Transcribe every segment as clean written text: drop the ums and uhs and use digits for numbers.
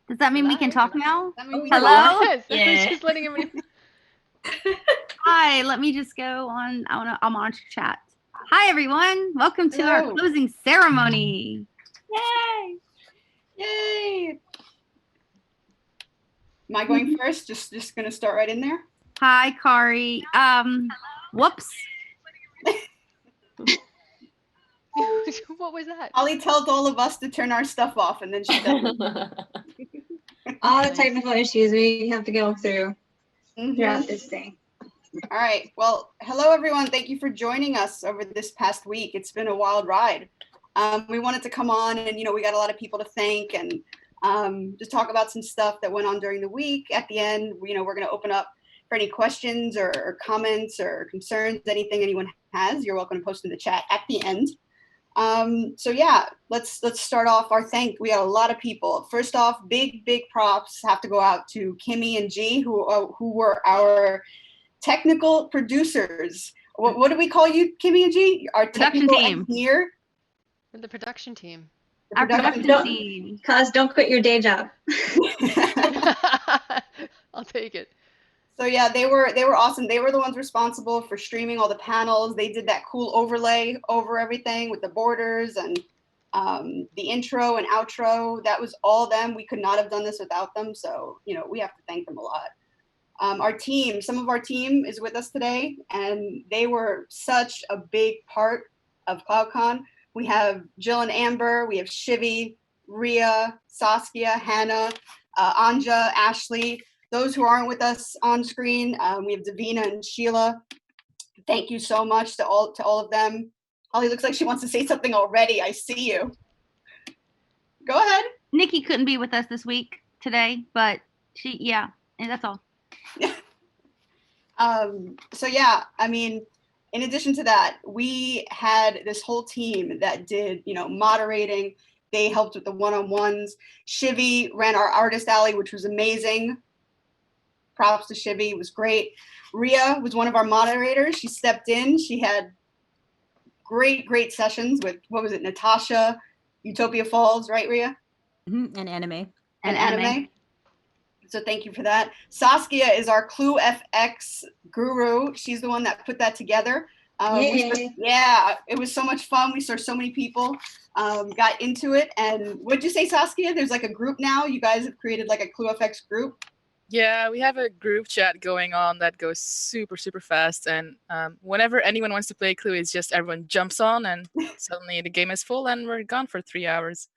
Does that mean we can talk now? Hello? Yes, Yeah. just letting everybody. Hi, let me just go on. I'll monitor chat. Hi, everyone. Welcome to our closing ceremony. Yay! Yay! Am I going first? Just gonna start right in there. Hi, Kari. Whoops. What was that? Ollie tells all of us to turn our stuff off, and then she doesn't. All the technical issues we have to go through throughout this thing. All right. Well, hello, everyone. Thank you for joining us over this past week. It's been a wild ride. We wanted to come on and, we got a lot of people to thank and just talk about some stuff that went on during the week. At the end, we're going to open up for any questions or comments or concerns, anything anyone has. You're welcome to post in the chat at the end. So yeah, let's start off our thank. We got a lot of people. First off, big props have to go out to Kimmy and G, who were our technical producers. What do we call you, Kimmy and G? Our production team. Engineer. The production team. Our production team. Cause don't quit your day job. I'll take it. So yeah, they were awesome. They were the ones responsible for streaming all the panels. They did that cool overlay over everything with the borders and the intro and outro. That was all them. We could not have done this without them. So, we have to thank them a lot. Our team, some of our team is with us today, and they were such a big part of CloudCon. We have Jill and Amber, we have Shivy, Ria, Saskia, Hannah, Anja, Ashley. Those who aren't with us on screen, we have Davina and Sheila. Thank you so much to all of them. Holly looks like she wants to say something already. I see you. Go ahead. Nikki couldn't be with us this week today, but and that's all. So yeah, in addition to that, we had this whole team that did, moderating. They helped with the one-on-ones. Shivy ran our artist alley, which was amazing. Props to Shivy, it was great. Ria was one of our moderators. She stepped in. She had great sessions with, Natasha, Utopia Falls, right, Ria? Mm-hmm. And anime. And anime. So thank you for that. Saskia is our QFX guru. She's the one that put that together. It was so much fun. We saw so many people got into it. And what'd you say, Saskia? There's like a group now. You guys have created like a QFX group. Yeah, we have a group chat going on that goes super fast. And whenever anyone wants to play Clue, it's just everyone jumps on and suddenly the game is full and we're gone for 3 hours.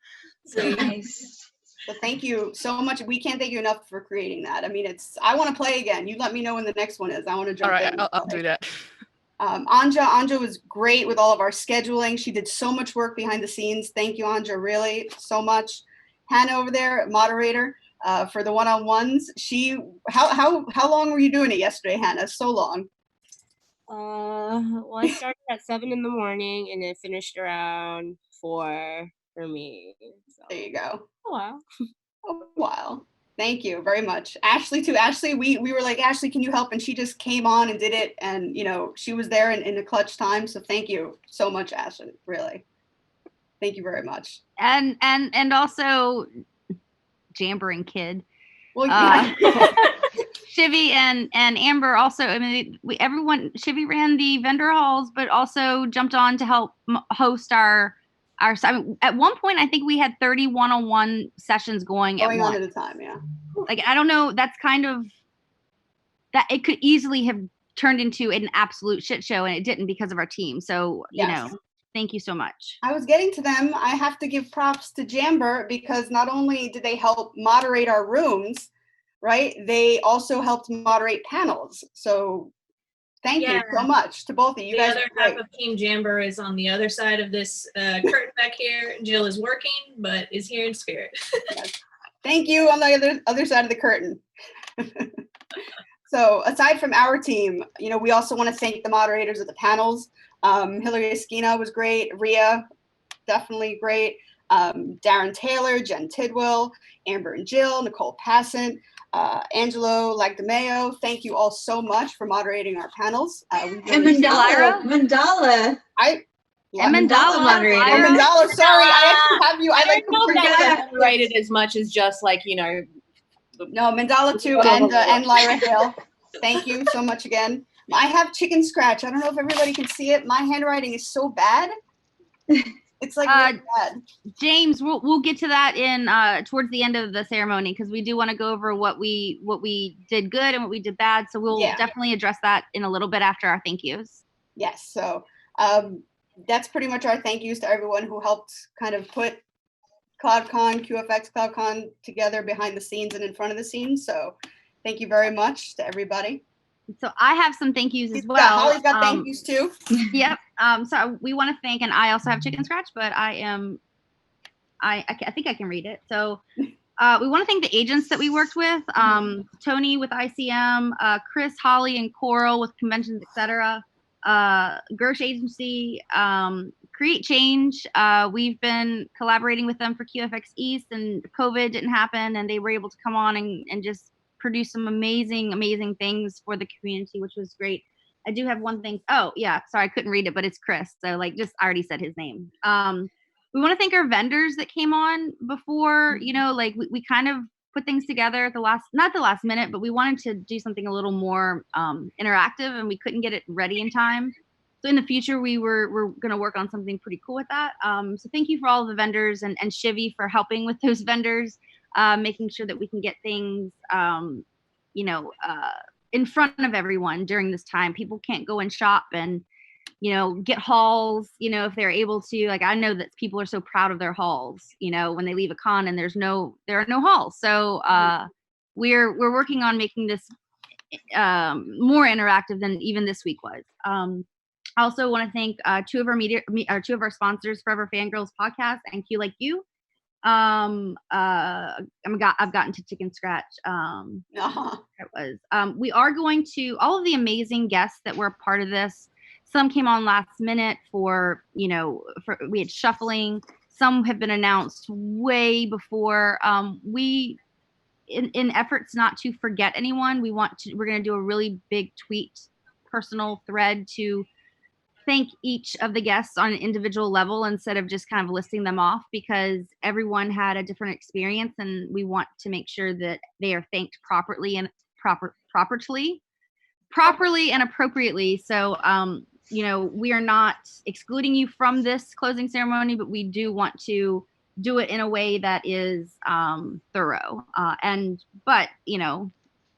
So nice. So thank you so much. We can't thank you enough for creating that. I want to play again. You let me know when the next one is. I want to jump in. All right, I'll do that. Anja was great with all of our scheduling. She did so much work behind the scenes. Thank you, Anja, really so much. Hannah over there, moderator for the one-on-ones. How long were you doing it yesterday, Hannah? So long. Well, I started at 7 in the morning and then finished around 4 for me. So. There you go. A while. Thank you very much. Ashley too. Ashley, we were like, Ashley, can you help? And she just came on and did it. And, she was there in a clutch time. So thank you so much, Ashley. Really. Thank you very much. And also Jambering Kid. Well, yeah. Shivy and Amber also, Shivy ran the vendor halls, but also jumped on to help host our at one point, I think we had 30 one-on-one sessions going at on at a time, yeah. Like, I don't know, that's kind of, that it could easily have turned into an absolute shit show, and it didn't because of our team. So, thank you so much. I was getting to them. I have to give props to Jamber because not only did they help moderate our rooms, right? They also helped moderate panels. So thank you so much to both of you. The other half of Team Jamber is on the other side of this curtain back here. Jill is working, but is here in spirit. Yes. Thank you on the other side of the curtain. So aside from our team, we also want to thank the moderators of the panels. Hillary Esquina was great. Ria, definitely great. Darren Taylor, Jen Tidwell, Amber and Jill, Nicole Passant, Angelo Lagdameo. Thank you all so much for moderating our panels. And Mandala. And Mandala Mandala, moderator. Oh, Lyra. Mandala, sorry, I actually have you. I I like don't know to that forget. rated as much as just like, you know, No, Mandala too, and Lyra Hale. Thank you so much again. I have chicken scratch. I don't know if everybody can see it. My handwriting is so bad. It's like really bad. James, we'll get to that in towards the end of the ceremony because we do want to go over what we did good and what we did bad. So we'll definitely address that in a little bit after our thank yous. Yes. So that's pretty much our thank yous to everyone who helped kind of put CloudCon, QFX CloudCon together behind the scenes and in front of the scenes. So thank you very much to everybody. So I have some thank yous as well. Holly's got thank yous too. Yep. So we want to thank, and I also have chicken scratch, but I think I can read it. So we want to thank the agents that we worked with, Tony with ICM, Chris, Holly, and Coral with conventions, etc. Gersh Agency, Create Change. We've been collaborating with them for QFX East, and COVID didn't happen, and they were able to come on and just produce some amazing things for the community, which was great. I do have one thing. Oh yeah, sorry, I couldn't read it, but it's Chris. So like, just I already said his name. We want to thank our vendors that came on before, you know, like we kind of put things together at not the last minute, but we wanted to do something a little more interactive, and we couldn't get it ready in time. So in the future, we're going to work on something pretty cool with that. So thank you for all of the vendors and Shivy for helping with those vendors, making sure that we can get things, in front of everyone during this time. People can't go and shop and, you know, get hauls, you know, if they're able to. Like, I know that people are so proud of their hauls, you know, when they leave a con and there are no hauls. So we're working on making this more interactive than even this week was. I also want to thank two of our sponsors, Forever Fangirls Podcast and Q Like You. I've gotten to chicken scratch. It was. We are going to all of the amazing guests that were a part of this. Some came on last minute we had shuffling. Some have been announced way before. In efforts not to forget anyone, we're going to do a really big tweet, personal thread to thank each of the guests on an individual level instead of just kind of listing them off, because everyone had a different experience and we want to make sure that they are thanked properly and appropriately. So we are not excluding you from this closing ceremony, but we do want to do it in a way that is thorough. But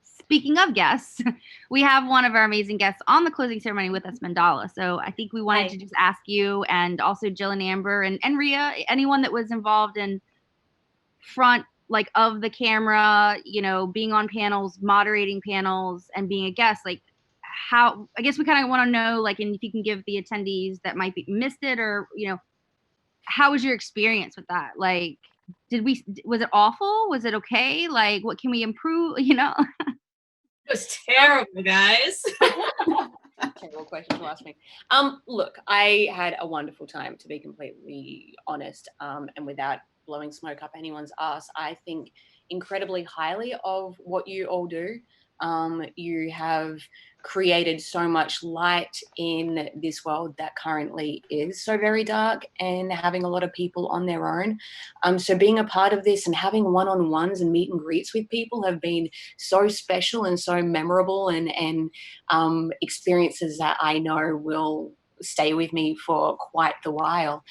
speaking of guests, we have one of our amazing guests on the closing ceremony with us, Mandala. So I think we wanted to just ask you, and also Jill and Amber and Ria, anyone that was involved in front of the camera, being on panels, moderating panels, and being a guest, how, I guess we kind of want to know, and if you can give the attendees that might be missed it, or, how was your experience with that? Was it awful? Was it okay? What can we improve? It was terrible, guys. Terrible question to ask me. Look, I had a wonderful time, to be completely honest, and without blowing smoke up anyone's ass. I think incredibly highly of what you all do. You have created so much light in this world that currently is so very dark and having a lot of people on their own. So being a part of this and having one-on-ones and meet and greets with people have been so special and so memorable, and experiences that I know will stay with me for quite the while.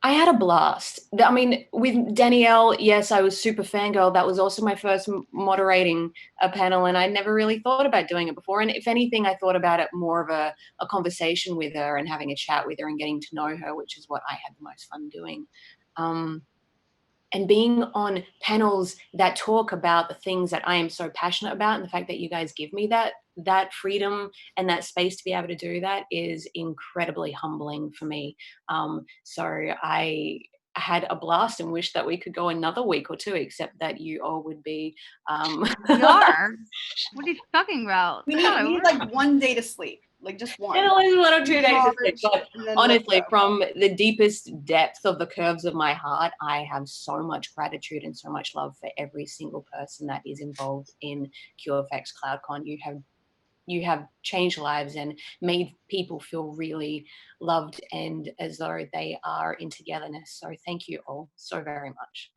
I had a blast. I mean, with Danielle, yes, I was super fangirl. That was also my first moderating a panel, and I never really thought about doing it before. And if anything, I thought about it more of a conversation with her and having a chat with her and getting to know her, which is what I had the most fun doing. And being on panels that talk about the things that I am so passionate about, and the fact that you guys give me that freedom and that space to be able to do that is incredibly humbling for me. So I had a blast and wish that we could go another week or two, except that you all would be We are. What are you talking about? We need like 1 day to sleep. Just one. At least 1 or 2 days to sleep. But honestly, go. from the deepest depth of the curves of my heart, I have so much gratitude and so much love for every single person that is involved in QFX CloudCon. You have you have changed lives and made people feel really loved and as though they are in togetherness. So thank you all so very much.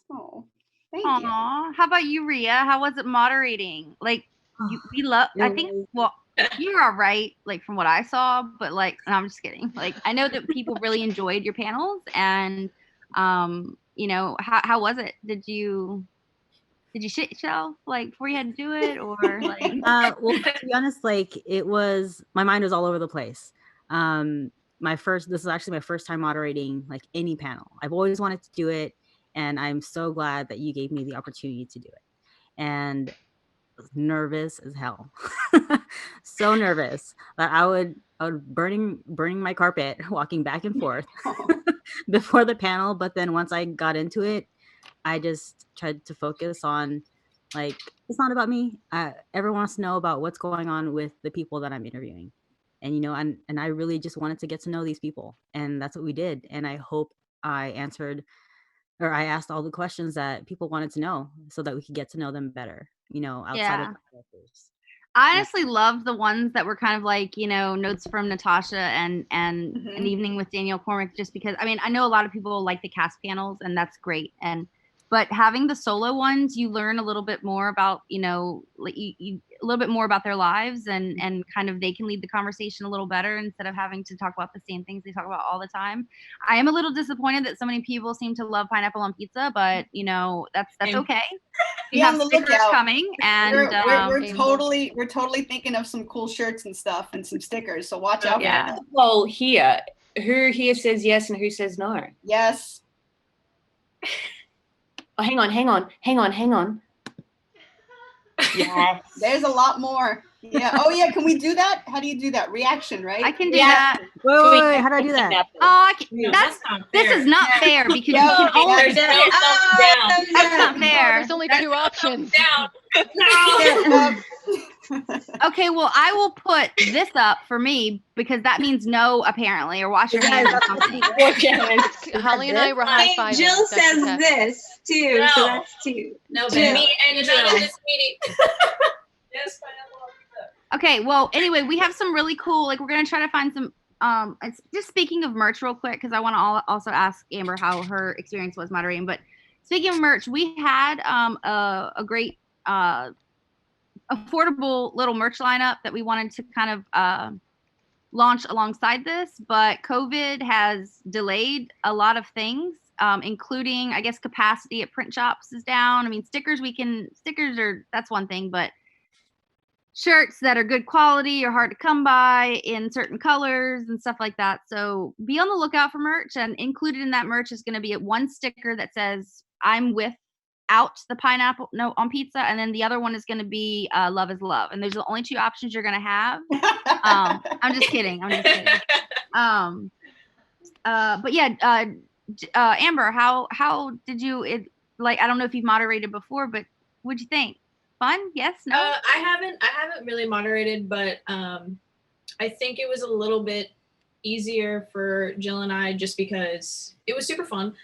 Oh, thank you. Aw, how about you, Ria? How was it moderating? Like, we love. I think. Well, you're all right. Like from what I saw, but like, and I'm just kidding. Like, I know that people really enjoyed your panels, and you know, how was it? Did you shit yourself like before you had to do it, or like? Well, to be honest, like my mind was all over the place. This is actually my first time moderating like any panel. I've always wanted to do it, and I'm so glad that you gave me the opportunity to do it. And I was nervous as hell, so nervous that I would burning my carpet, walking back and forth before the panel. But then once I got into it, I just tried to focus on, like, it's not about me. Everyone wants to know about what's going on with the people that I'm interviewing. And, you know, and I really just wanted to get to know these people. And that's what we did. And I hope I asked all the questions that people wanted to know so that we could get to know them better, you know, outside of the characters. I honestly loved the ones that were kind of like, you know, notes from Natasha and an evening with Danielle Cormick, just because, I mean, I know a lot of people like the cast panels and that's great. But having the solo ones, you learn a little bit more about, you know, like you a little bit more about their lives and kind of they can lead the conversation a little better instead of having to talk about the same things they talk about all the time. I am a little disappointed that so many people seem to love pineapple on pizza, but you know, that's okay. We have stickers coming, and we're totally thinking of some cool shirts and stuff and some stickers. So watch out for that. Well, who here says yes and who says no? Yes. Oh, hang on. Yes. There's a lot more. Yeah. Oh yeah. Can we do that? How do you do that? Reaction, right? I can do that. Wait, how do I do that? Oh, this is not fair because you can only. That's not fair. There's only 2 options. Okay, well, I will put this up for me because that means no, apparently, or wash your hands or something. Holly and I were high-fiving. Jill says this too, so that's 2. No, Jill. me and Jill in this meeting. Yes, Okay, well, anyway, we have some really cool, like, we're going to try to find some, it's just speaking of merch real quick, because I want to also ask Amber how her experience was moderating, but speaking of merch, we had a great, affordable little merch lineup that we wanted to kind of launch alongside this, but COVID has delayed a lot of things, including, I guess, capacity at print shops is down. I mean, stickers that's one thing, but shirts that are good quality are hard to come by in certain colors and stuff like that. So be on the lookout for merch, and included in that merch is going to be one sticker that says "I'm without the pineapple note on pizza," and then the other one is going to be "Love is love." And there's the only 2 options you're going to have. I'm just kidding. But yeah, Amber, how did you? Like, I don't know if you've moderated before, but what'd you think? Fun? Yes? No? I haven't really moderated, but I think it was a little bit easier for Jill and I just because it was super fun.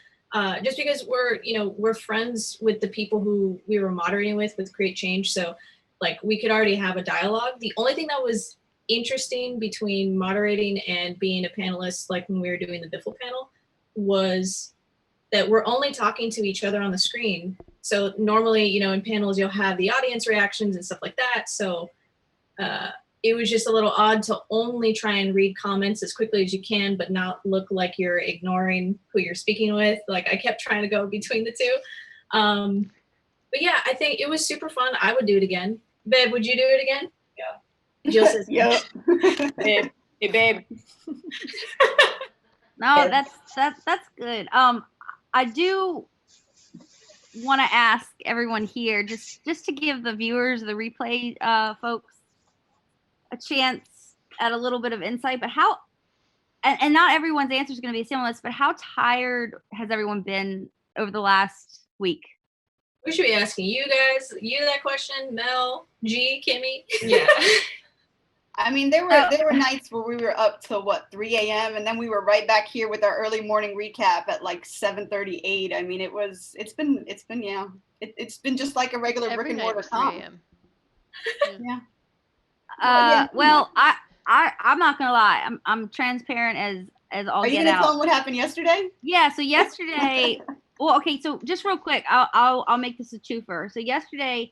Just because we're friends with the people who we were moderating with Create Change. So like we could already have a dialogue. The only thing that was interesting between moderating and being a panelist, like when we were doing the Biffle panel, was that we're only talking to each other on the screen. So normally, in panels, you'll have the audience reactions and stuff like that. So it was just a little odd to only try and read comments as quickly as you can, but not look like you're ignoring who you're speaking with. Like I kept trying to go between the 2. But yeah, I think it was super fun. I would do it again. Babe, would you do it again? Yeah. Jill says, yeah. Babe. Hey, babe. No, that's good. I do want to ask everyone here just to give the viewers, the replay folks, a chance at a little bit of insight. But how, and not everyone's answer is going to be similar, but how tired has everyone been over the last week? We should be asking you guys, that question, Mel, G, Kimmy. Yeah. I mean, there were nights where we were up till 3 a.m. and then we were right back here with our early morning recap at like 7:38. I mean, it's been just like a regular brick and mortar comp. AM. Yeah. Well, I'm not gonna lie. I'm transparent as all Are you get gonna out. tell them what happened yesterday? Yeah. So yesterday, well, okay. So just real quick, I'll make this a twofer. So yesterday,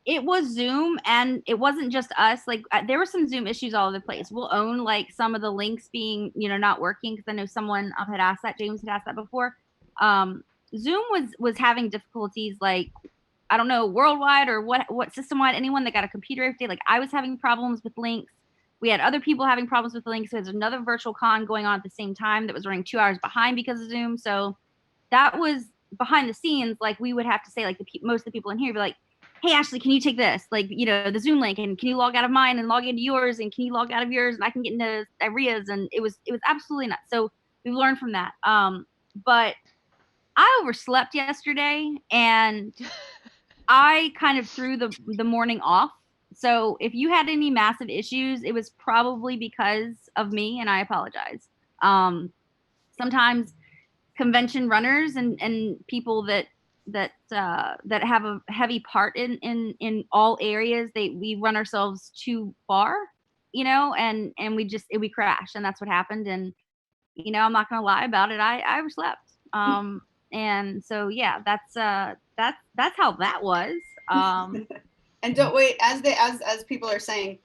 it was Zoom, and it wasn't just us. Like there were some Zoom issues all over the place. We'll own like some of the links being not working, because I know someone had asked that. James had asked that before. Zoom was having difficulties, like I don't know, worldwide or what system wide. Anyone that got a computer update, like I was having problems with links. We had other people having problems with the links. So there's another virtual con going on at the same time that was running 2 hours behind because of Zoom. So that was behind the scenes. Like we would have to say, like most of the people in here would be like, hey Ashley, can you take this, like the Zoom link, and can you log out of mine and log into yours, and can you log out of yours, and I can get into Aria's. And it was absolutely nuts. So we've learned from that. But I overslept yesterday, and I kind of threw the morning off. So if you had any massive issues, it was probably because of me, and I apologize. Sometimes convention runners and people that have a heavy part in all areas, we run ourselves too far, and we crash, and that's what happened. And I'm not gonna lie about it. I overslept. And so yeah, that's how that was. And don't wait, as people are saying,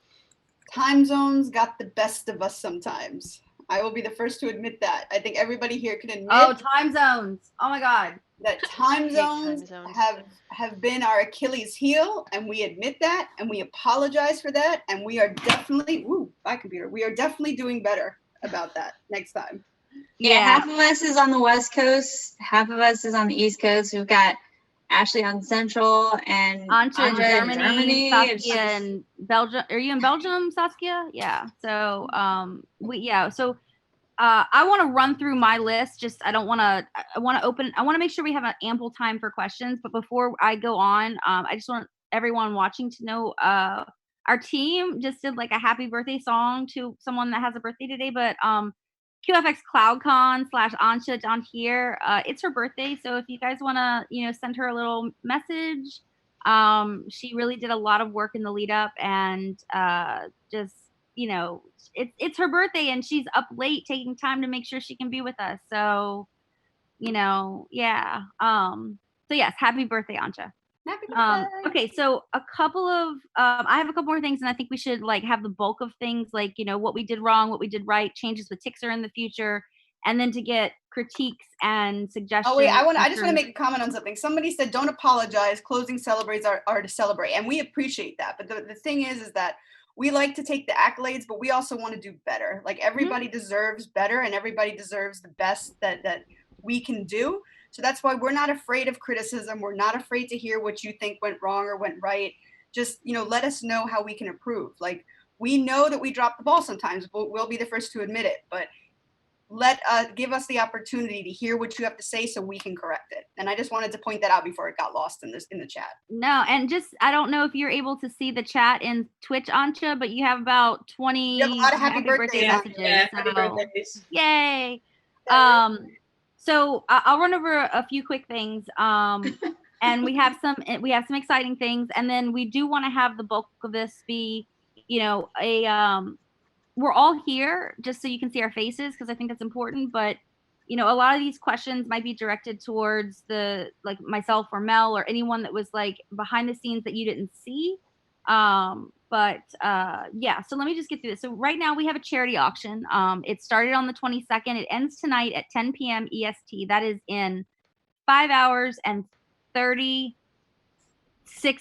time zones got the best of us sometimes. I will be the first to admit that. I think everybody here can admit. Oh, time zones. Oh my God. That time zones have been our Achilles heel, and we admit that, and we apologize for that, and we are definitely, we are definitely doing better about that next time. Yeah, half of us is on the West Coast, half of us is on the East Coast. We've got Ashley on Central, and Anja in Germany, Saskia in in Belgium. Are you in Belgium, Saskia? Yeah. So So I want to run through my list. Just I want to make sure we have an ample time for questions. But before I go on, I just want everyone watching to know our team just did like a happy birthday song to someone that has a birthday today. But QFX CloudCon / Ansha down here. It's her birthday, so if you guys want to, send her a little message. She really did a lot of work in the lead up, and just it's her birthday, and she's up late taking time to make sure she can be with us. So, yeah. So yes, happy birthday, Ansha. Happy birthday. Okay, so a couple of I have a couple more things, and I think we should like have the bulk of things, like what we did wrong, what we did right, changes with Tixer in the future, and then to get critiques and suggestions. Oh wait, I just want to make a comment on something. Somebody said, "Don't apologize. Closing celebrates are to celebrate," and we appreciate that. But the thing is that we like to take the accolades, but we also want to do better. Like everybody deserves better, and everybody deserves the best that we can do. So that's why we're not afraid of criticism. We're not afraid to hear what you think went wrong or went right. Just, let us know how we can improve. Like, we know that we drop the ball sometimes. We'll be the first to admit it, but give us the opportunity to hear what you have to say so we can correct it. And I just wanted to point that out before it got lost in the chat. No, and just, I don't know if you're able to see the chat in Twitch, Ansha, but you have about 20 you have a lot of happy birthday messages. Yeah, happy birthdays. Yay. So I'll run over a few quick things. And we have some exciting things, and then we do want to have the bulk of this be, we're all here just so you can see our faces, because I think that's important. But a lot of these questions might be directed towards like myself or Mel or anyone that was like behind the scenes that you didn't see. Yeah, so let me just get through this. So right now we have a charity auction. It started on the 22nd. It ends tonight at 10 p.m. EST. That is in 5 hours and 36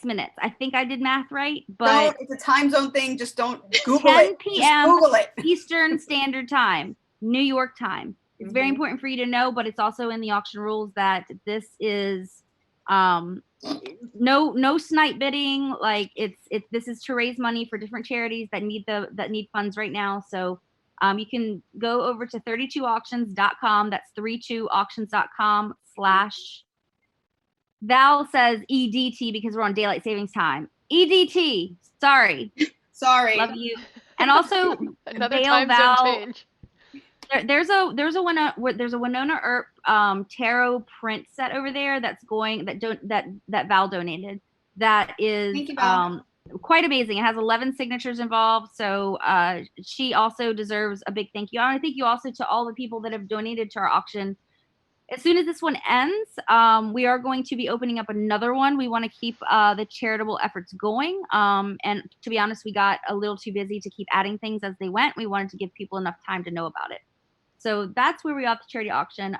minutes. I think I did math right, but it's a time zone thing. Just don't Google 10 it. p.m. Just Google it. Eastern Standard Time, New York time. It's very important for you to know, but it's also in the auction rules that this is no snipe bidding. Like this is to raise money for different charities that need funds right now. So you can go over to 32auctions.com. That's 32auctions.com/ Val says EDT because we're on daylight savings time. EDT. Sorry. Love you. And also another Vale, time zone change. There's a Winona Earp tarot print set over there that Val donated. That is Thank you, Val. quite amazing. It has 11 signatures involved. So she also deserves a big thank you. I want to thank you also to all the people that have donated to our auction. As soon as this one ends, we are going to be opening up another one. We want to keep the charitable efforts going. And to be honest, we got a little too busy to keep adding things as they went. We wanted to give people enough time to know about it. So that's where we got the charity auction.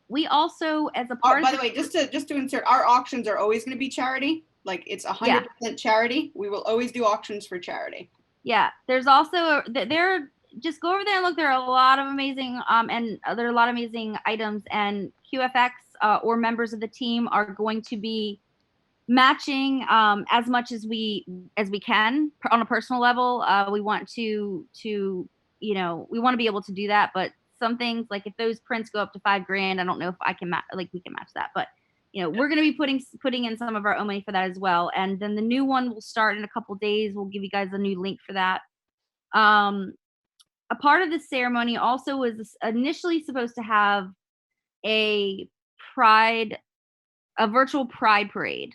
We also, as a part by the way, just to insert, our auctions are always going to be charity. Like it's 100% charity. We will always do auctions for charity. Yeah, there's also just go over there and look. There are a lot of amazing there are a lot of amazing items, and QFX or members of the team are going to be matching as much as we can on a personal level. We want to we want to be able to do that, but some things, like if those prints go up to $5,000, I don't know if I can we can match that, but we're going to be putting in some of our own money for that as well. And then the new one will start in a couple days. We'll give you guys a new link for that. A part of the ceremony also was initially supposed to have a virtual pride parade.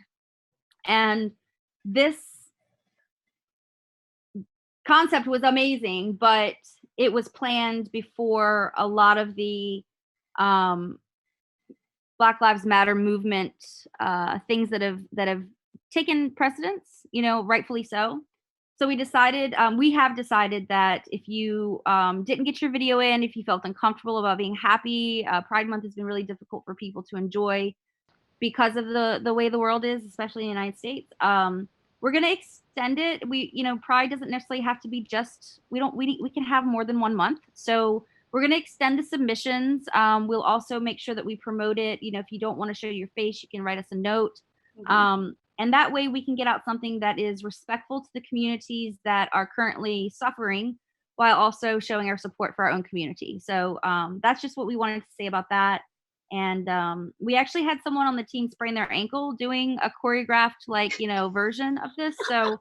And this concept was amazing, but it was planned before a lot of the Black Lives Matter movement things that have taken precedence, rightfully so. So we have decided that if you didn't get your video in, if you felt uncomfortable about being happy, Pride Month has been really difficult for people to enjoy because of the way the world is, especially in the United States. We're going to extend it. Pride doesn't necessarily have to be we can have more than 1 month. So we're going to extend the submissions. We'll also make sure that we promote it. If you don't want to show your face, you can write us a note. Mm-hmm. And that way we can get out something that is respectful to the communities that are currently suffering, while also showing our support for our own community. So that's just what we wanted to say about that. And we actually had someone on the team sprain their ankle doing a choreographed version of this. So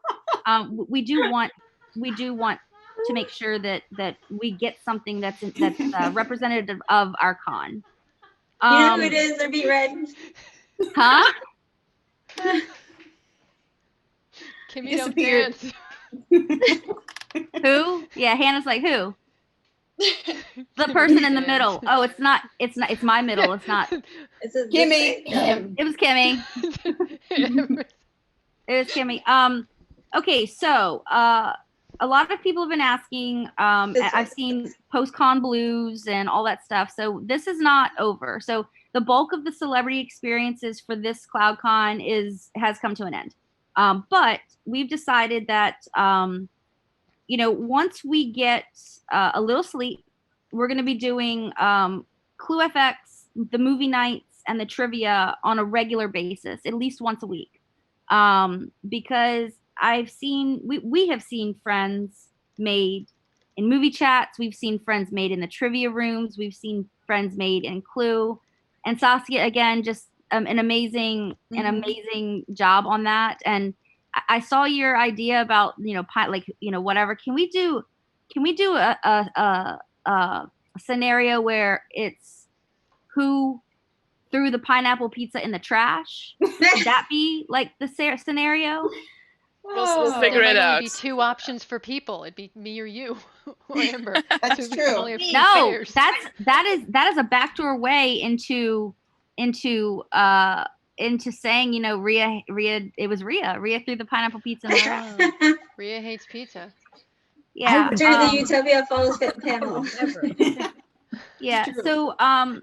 we do want to make sure that we get something that's representative of our con. You know who it is? They're Beat Red. Huh? Kimmy don't dance. Who? Yeah, Hannah's like, who? The person in the middle. Oh, it's it's my middle. It's not. It's Kimmy. It was Kimmy. It was Kimmy. Okay, so a lot of people have been asking. I've seen post-con blues and all that stuff. So this is not over. So the bulk of the celebrity experiences for this CloudCon has come to an end. But we've decided that once we get a little sleep, we're going to be doing QFX, the movie nights, and the trivia on a regular basis, at least once a week. Because we have seen friends made in movie chats. We've seen friends made in the trivia rooms. We've seen friends made in Clue. And Saskia, again, just an amazing job on that. And I saw your idea about whatever. Can we do a scenario where it's who threw the pineapple pizza in the trash? Would that be like the scenario? We'll figure it out. There'd be 2 options for people. It'd be me or you, or Amber. That's so true. Only No, pairs. that is a backdoor way into saying, Rhea, it was Rhea threw the pineapple pizza in the trash. Rhea hates pizza. Yeah. During the Utopia Falls panel. Yeah. So I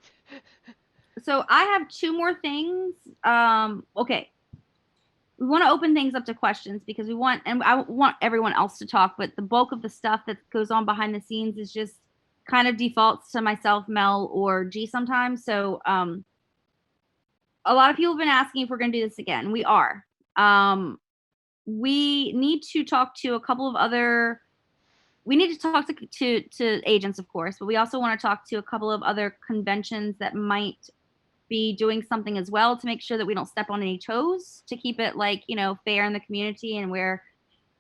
have 2 more things. Okay. We want to open things up to questions because I want everyone else to talk, but the bulk of the stuff that goes on behind the scenes is just kind of defaults to myself, Mel, or G sometimes. So a lot of people have been asking if we're going to do this again. We are. We need to talk to a couple of other. We need to talk to agents, of course, but we also want to talk to a couple of other conventions that might be doing something as well to make sure that we don't step on any toes, to keep it fair in the community and where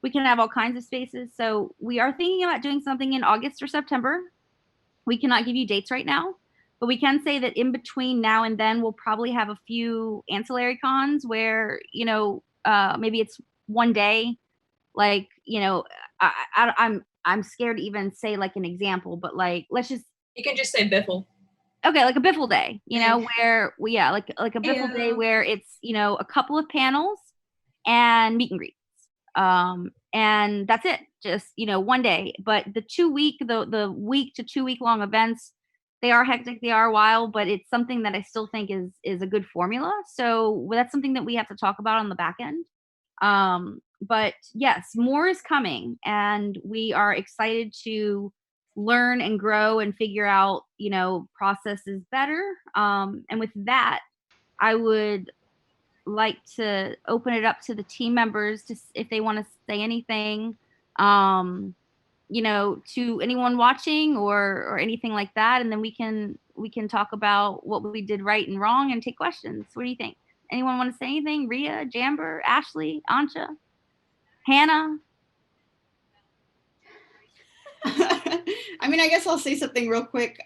we can have all kinds of spaces. So we are thinking about doing something in August or September. We cannot give you dates right now, but we can say that in between now and then, we'll probably have a few ancillary cons where, maybe it's one day, like, you know, I'm scared to even say like an example, but like, let's just, You can just say biffle. okay, like a biffle day, you know, where like a biffle day Ew. where it's, you know, a couple of panels and meet and greets. And that's it. Just, you know, one day. But the week to 2 week long events, they are hectic, they are wild, but it's something that I still think is a good formula. So that's something that we have to talk about on the back end. But yes, more is coming, and we are excited to learn and grow and figure out, you know, processes better. And with that, I would like to open it up to the team members to if they want to say anything, you know, to anyone watching or anything like that, and then we can talk about what we did right and wrong and take questions. What do you think? Anyone want to say anything? Rhea, Jamber, Ashley, Ansha, Hannah? I mean, I guess I'll say something real quick.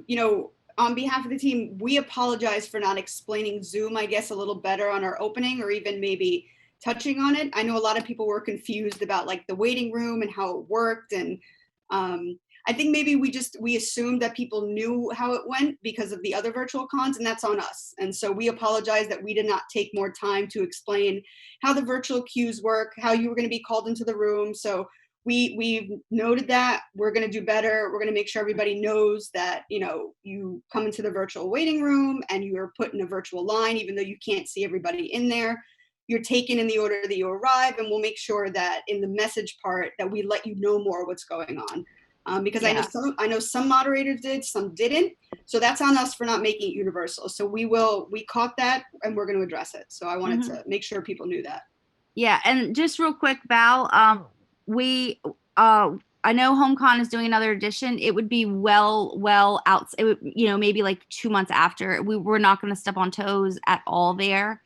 You know, on behalf of the team, we apologize for not explaining Zoom, I guess, a little better on our opening, or even maybe touching on it. I know a lot of people were confused about like the waiting room and how it worked. And I think maybe we assumed that people knew how it went because of the other virtual cons, and that's on us. And so we apologize that we did not take more time to explain how the virtual queues work, how you were going to be called into the room. So we've noted that. We're going to do better. We're going to make sure everybody knows that, you know, you come into the virtual waiting room and you are put in a virtual line, even though you can't see everybody in there. You're taken in the order that you arrive, and we'll make sure that in the message part that we let you know more what's going on. Because Yeah. I know some moderators did, some didn't. So that's on us for not making it universal. So we caught that, and we're going to address it. So I wanted to make sure people knew that. Yeah, and just real quick, Val, I know HomeCon is doing another edition. It would be well out. It would, you know, maybe like 2 months after. We're not going to step on toes at all there.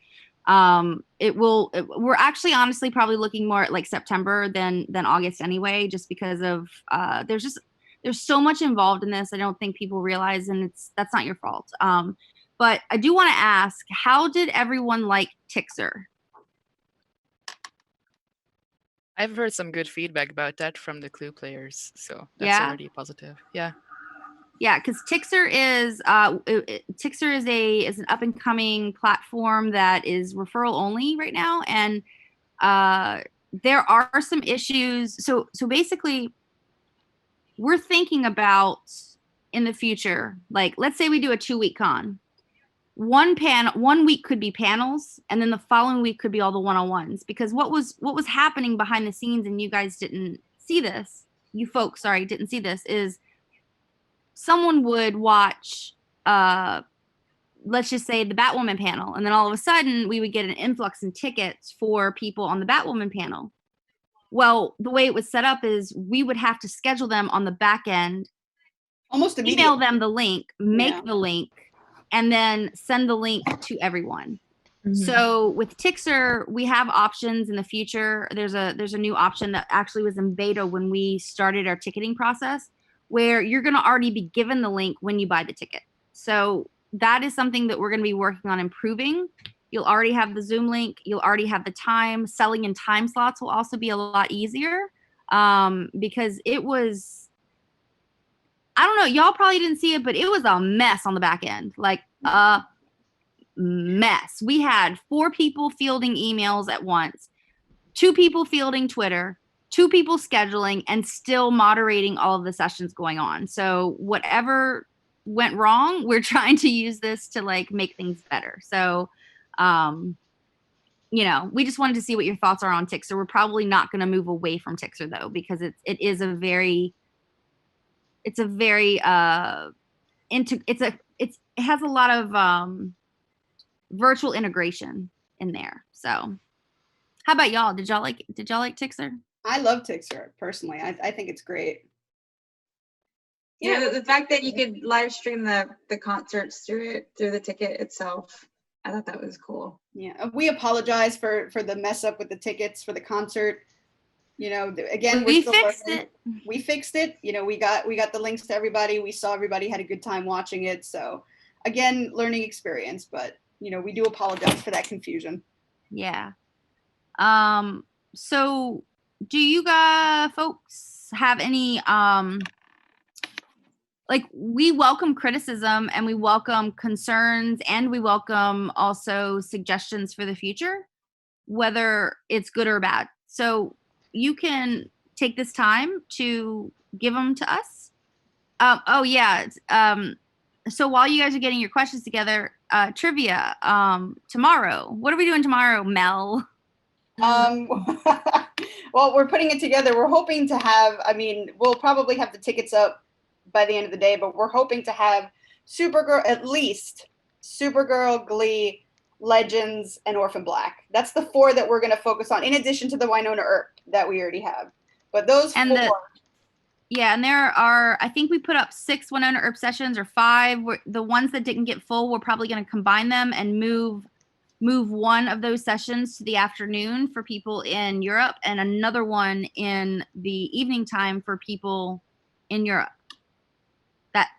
We're actually honestly probably looking more at like September than August anyway, just because of there's so much involved in this. I don't think people realize, and that's not your fault. But I do want to ask, how did everyone like Tixer? I've heard some good feedback about that from the Clue players, so that's Yeah? already positive. Yeah. Yeah, because Tixer is an up and coming platform that is referral only right now, and there are some issues. So basically, we're thinking about in the future, like let's say we do a 2-week con. 1 week could be panels, and then the following week could be all the one-on-ones. Because what was happening behind the scenes, and you guys didn't see this, you folks, sorry, didn't see this, is someone would watch, let's just say the Batwoman panel, and then all of a sudden we would get an influx in tickets for people on the Batwoman panel. Well, the way it was set up is we would have to schedule them on the back end, Almost immediately. email them the link, make the link, and then send the link to everyone. So with Tixer, we have options in the future. There's a new option that actually was in beta when we started our ticketing process, where you're going to already be given the link when you buy the ticket. So that is something that we're going to be working on improving. You'll already have the Zoom link. You'll already have the time. Selling in time slots will also be a lot easier, because it was, I don't know, y'all probably didn't see it, but it was a mess on the back end, like a mess. We had 4 people fielding emails at once, 2 people fielding Twitter, 2 people scheduling, and still moderating all of the sessions going on. So whatever went wrong, we're trying to use this to like make things better. So, you know, we just wanted to see what your thoughts are on Tixer. We're probably not going to move away from Tixer though, because it has a lot of virtual integration in there. So how about y'all? Did y'all like Tixer? I love Tixer personally. I think it's great. Yeah, the fact that you could live stream the concerts through the ticket itself, I thought that was cool. Yeah, we apologize for the mess up with the tickets for the concert. You know, again, we fixed it. We fixed it. You know, we got the links to everybody. We saw everybody had a good time watching it. So again, learning experience, but you know, we do apologize for that confusion. Yeah. So do you guys folks have any like, we welcome criticism and we welcome concerns and we welcome also suggestions for the future, whether it's good or bad. So you can take this time to give them to us. Oh yeah. So while you guys are getting your questions together, trivia, tomorrow. What are we doing tomorrow, Mel? Well, we're putting it together. We're hoping to have, I mean, we'll probably have the tickets up by the end of the day, but we're hoping to have Supergirl, at least Supergirl, Glee, Legends, and Orphan Black. That's the 4 that we're going to focus on, in addition to the Winona Earp that we already have. But those And 4. Yeah, and there are, I think we put up 6 Winona Earp sessions or 5. The ones that didn't get full, we're probably going to combine them and move one of those sessions to the afternoon for people in Europe and another one in the evening time for people in Europe that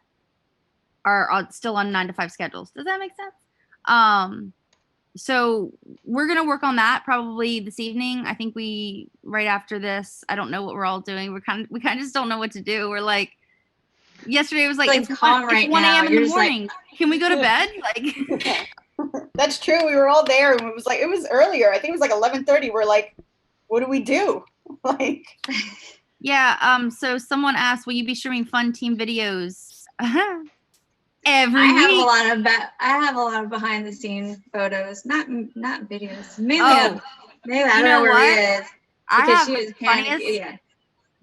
are still on 9 to 5 schedules. Does that make sense? So we're going to work on that probably this evening. I think right after this, I don't know what we're all doing. We kind of just don't know what to do. We're like, yesterday was like, it's 1 a.m. in the morning. Can we go to bed? Like, that's true. We were all there and it was earlier. I think it was like 11:30. We're like, what do we do? Like, yeah. So someone asked, will you be streaming fun team videos every I week? have a lot of behind the scenes photos, not videos. Mainly, Oh, maybe I don't know where Rhea is. I Because have she was the funniest. panicking. Yeah.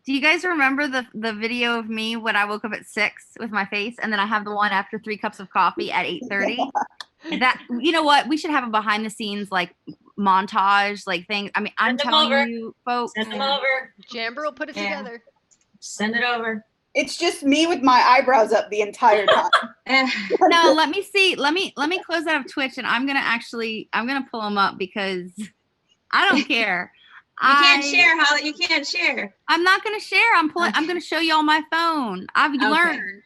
Do you guys remember the video of me when I woke up at 6 with my face, and then I have the one after 3 cups of coffee at 8:30? That, you know what? We should have a behind the scenes like montage, like thing. I mean, I'm telling you, folks. Send them over. Jamber will put it together. Send it over. it's just me with my eyebrows up the entire time. No, let me see. Let me close out of Twitch, and I'm gonna pull them up because I don't care. You can't share, Holly. You can't share. I'm not gonna share. I'm gonna show you on my phone. I've learned.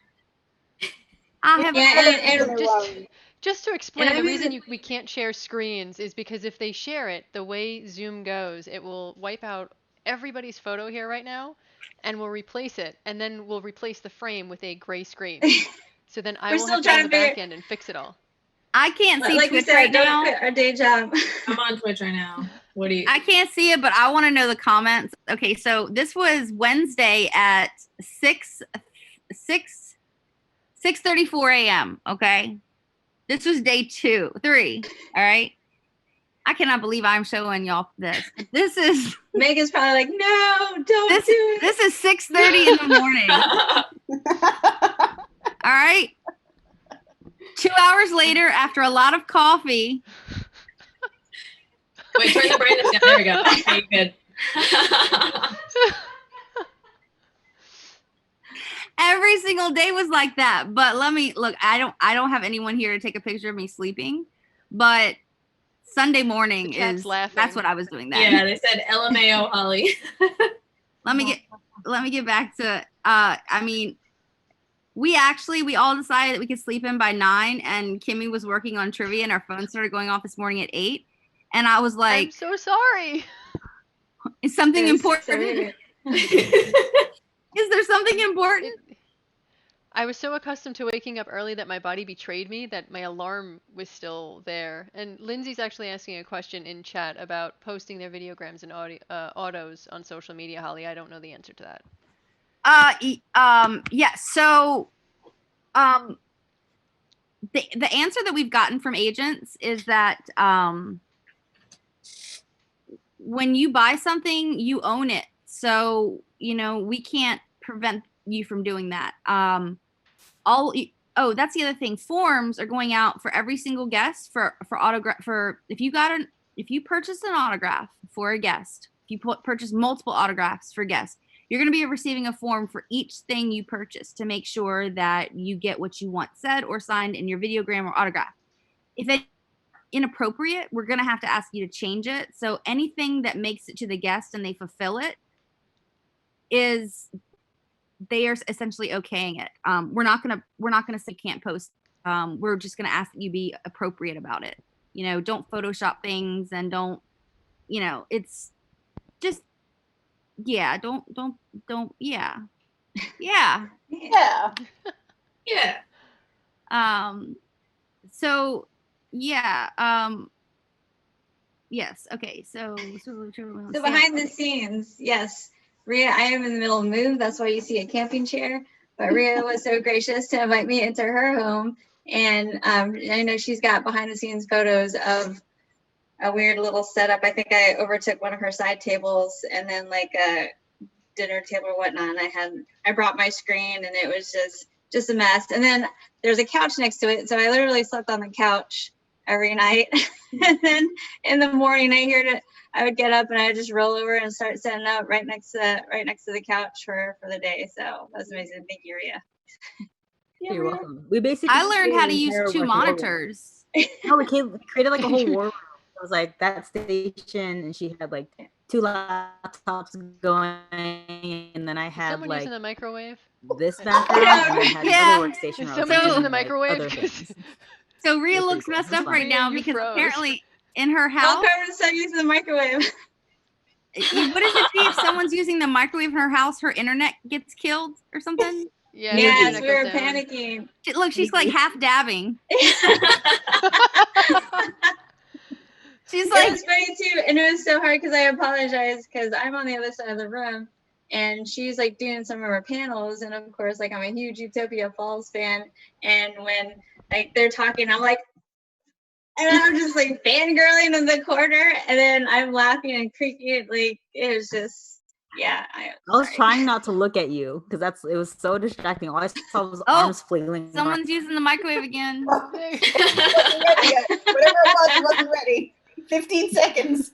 I have just to explain, the reason we can't share screens is because if they share it, the way Zoom goes, it will wipe out everybody's photo here right now, and we'll replace it, and then we'll replace the frame with a gray screen. So then I will have to go to the back end and fix it all. I can't see Twitch right now. Don't quit our day job. I'm on Twitch right now. What do you? I can't see it, but I want to know the comments. Okay, so this was Wednesday at 6:34 a.m. Okay, this was day 3. All right, I cannot believe I'm showing y'all this. This is Megan's probably like, no, don't do it. This is 6:30 in the morning. All right. 2 hours later, after a lot of coffee. Wait, turn the brightness down. There we go. Okay, good. Every single day was like that. But let me look. I don't have anyone here to take a picture of me sleeping. But Sunday morning that's what I was doing then. Yeah, they said LMAO, Holly. Let me get back to I mean, we all decided that we could sleep in by 9, and Kimmy was working on trivia and our phone started going off this morning at 8. And I was like, I'm so sorry. Is something important? Is there something important? I was so accustomed to waking up early that my body betrayed me that my alarm was still there. And Lindsay's actually asking a question in chat about posting their videograms and autos on social media, Holly. I don't know the answer to that. Yeah. So, the answer that we've gotten from agents is that, when you buy something, you own it. So, we can't prevent you from doing that. That's the other thing. Forms are going out for every single guest for autograph. If you purchase an autograph for a guest, if you purchase multiple autographs for guests, you're going to be receiving a form for each thing you purchase to make sure that you get what you want said or signed in your videogram or autograph. If it's inappropriate, we're going to have to ask you to change it. So anything that makes it to the guest and they fulfill it they are essentially okaying it. We're not gonna say you can't post. We're just gonna ask that you be appropriate about it. Don't Photoshop things and don't. It's just yeah, don't yeah. Yeah. Yeah. So yeah, yes, okay, so So behind the scenes, yes, Rhea, I am in the middle of a move. That's why you see a camping chair. But Rhea was so gracious to invite me into her home. And I know she's got behind the scenes photos of a weird little setup. I think I overtook one of her side tables and then like a dinner table or whatnot. And I brought my screen and it was just a mess. And then there's a couch next to it. So I literally slept on the couch every night. And then in the morning I would get up and I would just roll over and start setting up right next to the couch for the day. So that's amazing. Thank you, Rhea. You're welcome. We basically I learned how to created an use entire, 2 like, war room. monitors. No, we created like a whole war room. It was like that station, and she had like 2 laptops going, and then I Is had someone like using the microwave? this background, and I had Yeah. another workstation. Is where I was someone using doing, the like, microwave? other things. So Rhea It was looks pretty cool. messed It was up fun. right Rhea, now you because froze. apparently in her Tell house, Carmen to stop using the microwave. what does it be if someone's using the microwave in her house, her internet gets killed or something? Yeah, Yes, the we were internet goes down. panicking. Look, she's like half dabbing. She's It like, was funny too, and it was so hard because I apologize because I'm on the other side of the room, and she's like doing some of her panels, and of course, like I'm a huge Utopia Falls fan, and when like they're talking, I'm like, and I'm just like fangirling in the corner, and then I'm laughing and creaking, like it was just, yeah. I was trying not to look at you because it was so distracting. All I saw was arms flailing. Someone's using the microwave again. Wasn't ready yet. Whatever it wasn't ready. 15 seconds.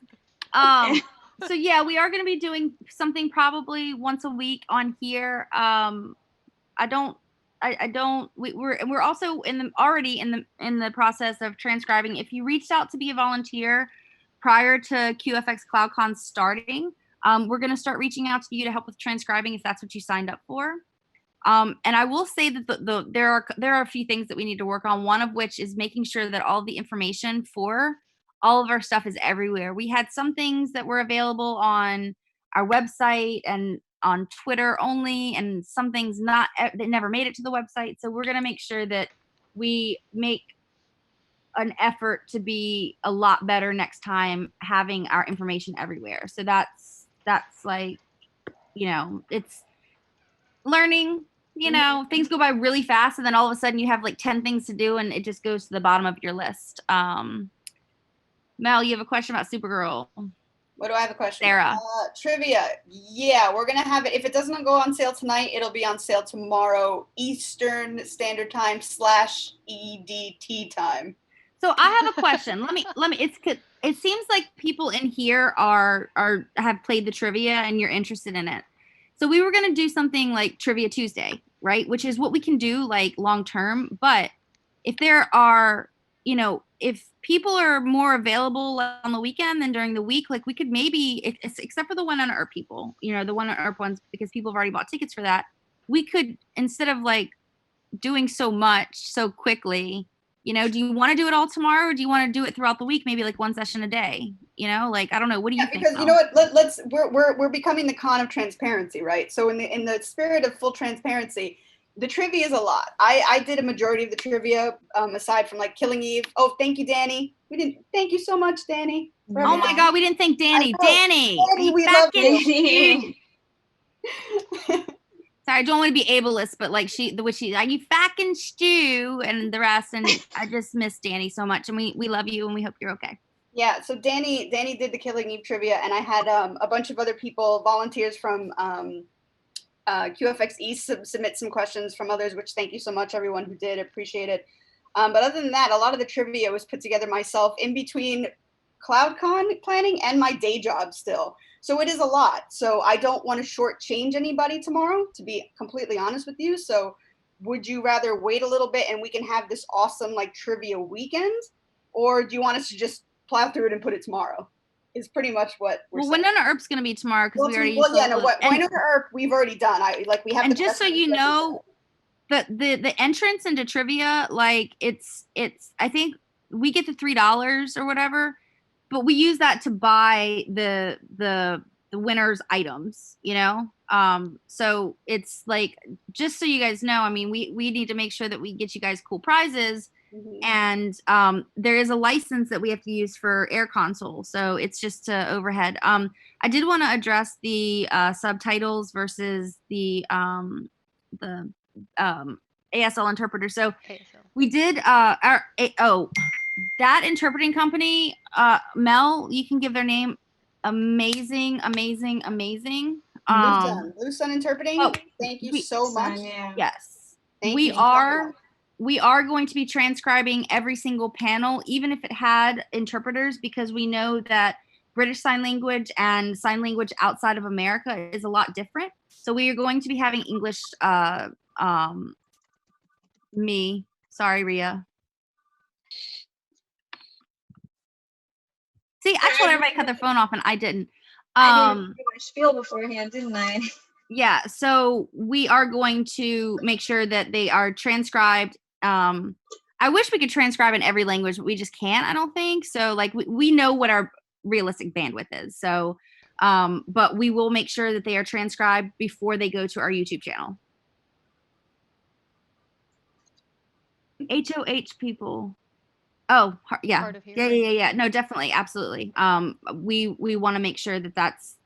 So yeah, we are going to be doing something probably once a week on here. We're also already in the process of transcribing. If you reached out to be a volunteer prior to QFX CloudCon starting, we're going to start reaching out to you to help with transcribing if that's what you signed up for. And I will say that there are a few things that we need to work on, one of which is making sure that all the information for all of our stuff is everywhere. We had some things that were available on our website and on Twitter only, and some things that never made it to the website. So we're going to make sure that we make an effort to be a lot better next time, having our information everywhere. So that's like, it's learning, things go by really fast, and then all of a sudden you have like 10 things to do and it just goes to the bottom of your list. Mel, you have a question about Supergirl. What do I have a question? Sarah. Trivia. Yeah, we're going to have it. If it doesn't go on sale tonight, it'll be on sale tomorrow, Eastern Standard Time /EDT time. So I have a question. It seems like people in here have played the trivia and you're interested in it. So we were going to do something like Trivia Tuesday, right? Which is what we can do like long term. But if there are, if people are more available on the weekend than during the week, like we could maybe, except for the one on ERP people, the one on ERP ones, because people have already bought tickets for that, we could, instead of like doing so much so quickly, do you want to do it all tomorrow, or do you want to do it throughout the week, maybe like one session a day? Like, I don't know. What do you think? Because you know what, we're becoming the con of transparency, right? So in the spirit of full transparency, the trivia is a lot. I did a majority of the trivia, aside from like Killing Eve. Oh, thank you, Danny. Thank you so much, Danny. Oh my God, we didn't thank Danny. Danny, we love you. Sorry, I don't want to be ableist, but like you fucking stew and the rest, and I just miss Danny so much, and we love you and we hope you're okay. Yeah, so Danny did the Killing Eve trivia, and I had a bunch of other people, volunteers from QFX East, submit some questions from others, which thank you so much, everyone who did, appreciate it. But other than that, a lot of the trivia was put together myself in between CloudCon planning and my day job still. So it is a lot. So I don't want to shortchange anybody tomorrow, to be completely honest with you. So would you rather wait a little bit and we can have this awesome like trivia weekend? Or do you want us to just plow through it and put it tomorrow? Is pretty much what we're saying. Winona ERP's going to be tomorrow because we already. Winona ERP we've already done. We have. And just so you know, the entrance into trivia, like it's I think we get the $3 or whatever, but we use that to buy the the winner's items, you know? So it's like, just so you guys know, I mean, we need to make sure that we get you guys cool prizes. And there is a license that we have to use for Air Console, so it's just overhead. I did want to address the subtitles versus the ASL interpreter. So we did that interpreting company, Mel, you can give their name. Amazing. Blue Sun Interpreting. Oh, thank you so much. Yes. Thank We you. are going to be transcribing every single panel, even if it had interpreters, because we know that British Sign Language and sign language outside of America is a lot different. So we are going to be having English, sorry, Ria. See, I told everybody to cut their phone off and I didn't. I didn't do my spiel beforehand, didn't I? Yeah, so we are going to make sure that they are transcribed. I wish we could transcribe in every language, but we just can't, I don't think. So like we know what our realistic bandwidth is. So, but we will make sure that they are transcribed before they go to our YouTube channel. HOH people. Oh, yeah. Yeah. No, definitely. Absolutely. We want to make sure that that's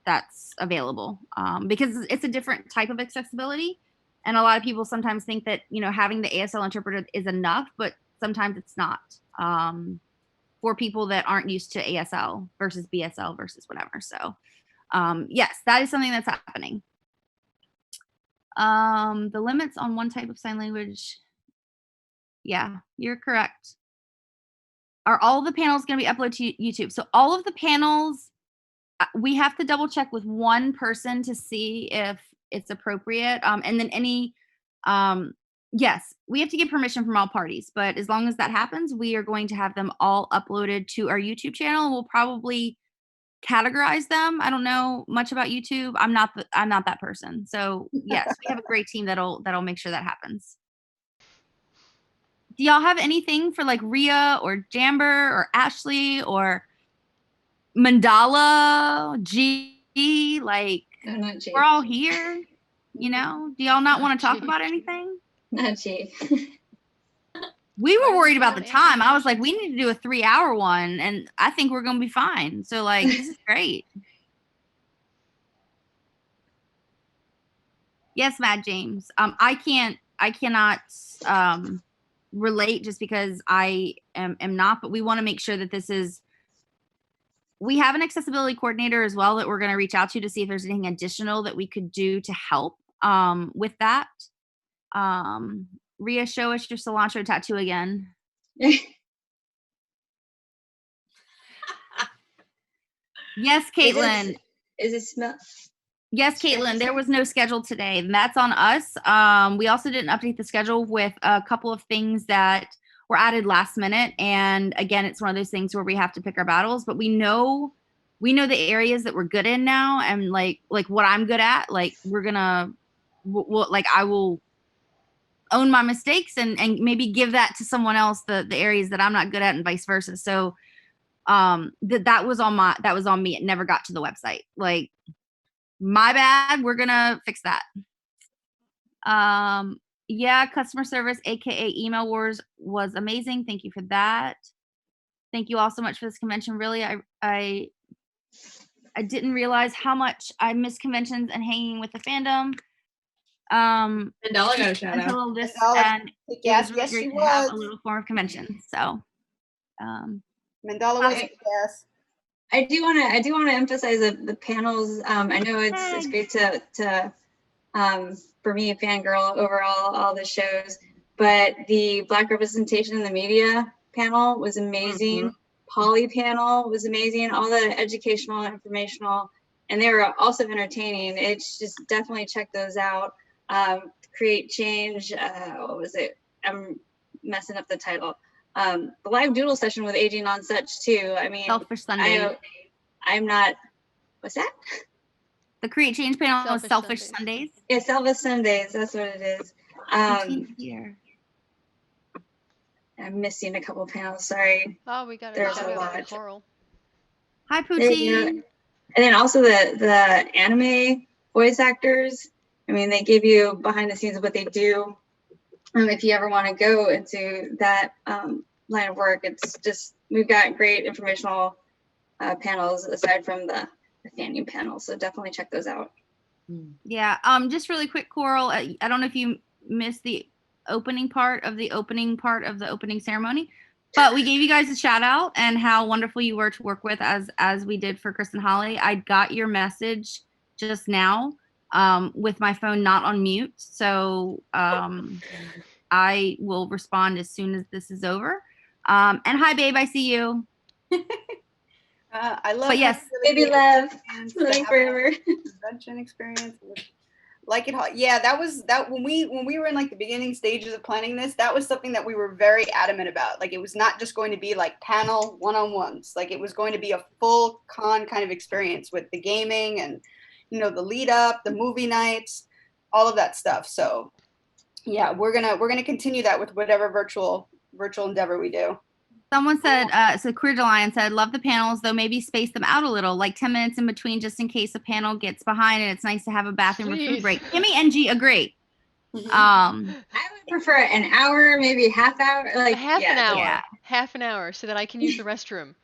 available, because it's a different type of accessibility. And a lot of people sometimes think that, you know, having the ASL interpreter is enough, but sometimes it's not, for people that aren't used to ASL versus BSL versus whatever. So, yes, that is something that's happening. The limits on one type of sign language. Yeah, you're correct. Are all the panels going to be uploaded to YouTube? So all of the panels, we have to double check with one person to see if it's appropriate. And then yes, we have to get permission from all parties, but as long as that happens, we are going to have them all uploaded to our YouTube channel. We'll probably categorize them. I don't know much about YouTube. I'm not that person. So yes, we have a great team that'll make sure that happens. Do y'all have anything for like Ria or Jamber or Ashley or Mandala, G? Like, no, not G. We're all here, you know? Do y'all not want to talk about anything? Not G. We were worried about the time. I was like, we need to do a 3-hour one, and I think we're going to be fine. So, like, this is great. Yes, Matt James. I cannot relate just because I am not, but we want to make sure that this is, we have an accessibility coordinator as well that we're going to reach out to see if there's anything additional that we could do to help with that. Ria, show us your cilantro tattoo again. Yes, Caitlin. Is it smell? Yes, Caitlin, there was no schedule today, and that's on us. We also didn't update the schedule with a couple of things that were added last minute. And again, it's one of those things where we have to pick our battles, but we know the areas that we're good in now. And like what I'm good at, like I will own my mistakes and maybe give that to someone else, the areas that I'm not good at and vice versa. So that was on me. It never got to the website. Like, my bad. We're gonna fix that. Yeah, customer service, aka email wars, was amazing. Thank you for that. Thank you all so much for this convention. Really, I didn't realize how much I miss conventions and hanging with the fandom. Mandela got a shout out. Until this, Mandela, and yes, it was really great to have a little form of convention. So, Mandela was yes. I do want to emphasize the panels. I know it's great to for me, a fangirl over all the shows, but the Black representation in the media panel was amazing. Poly panel was amazing. All the educational, informational, and they were also entertaining. It's just definitely check those out. Create Change. What was it? I'm messing up the title. The live doodle session with Aging on Such too. I mean, Selfish Sundays. I'm not. What's that? The Create Change panel was Selfish Sundays. Yeah, Selfish Sundays. That's what it is. Here. I'm missing a couple panels. Sorry. Oh, we got There's a a lot. Coral. Hi, Poutine. And then also the anime voice actors. I mean, they give you behind the scenes of what they do. If you ever want to go into that line of work, it's just, we've got great informational panels aside from the Fanning panel. So definitely check those out. Yeah. Just really quick, Coral. I don't know if you missed the opening part of the opening ceremony, but we gave you guys a shout out and how wonderful you were to work with as we did for Chris and Holly. I got your message just now with my phone not on mute. So I will respond as soon as this is over. And hi, babe, I see you. I love. But yes, baby love, living forever. Convention experience. Like it hot. Yeah, that was that when we were in like the beginning stages of planning this, that was something that we were very adamant about. Like it was not just going to be like panel one-on-ones. Like it was going to be a full con kind of experience with the gaming and, you know, the lead up, the movie nights, all of that stuff. So yeah, we're gonna continue that with whatever virtual endeavor we do. someone said, so Queer Lion said, love the panels, though maybe space them out a little, like 10 minutes in between, just in case a panel gets behind and it's nice to have a bathroom or food break. Kimmy and G agree. I would prefer an hour, maybe half hour, like half an hour. Yeah. Half an hour so that I can use the restroom.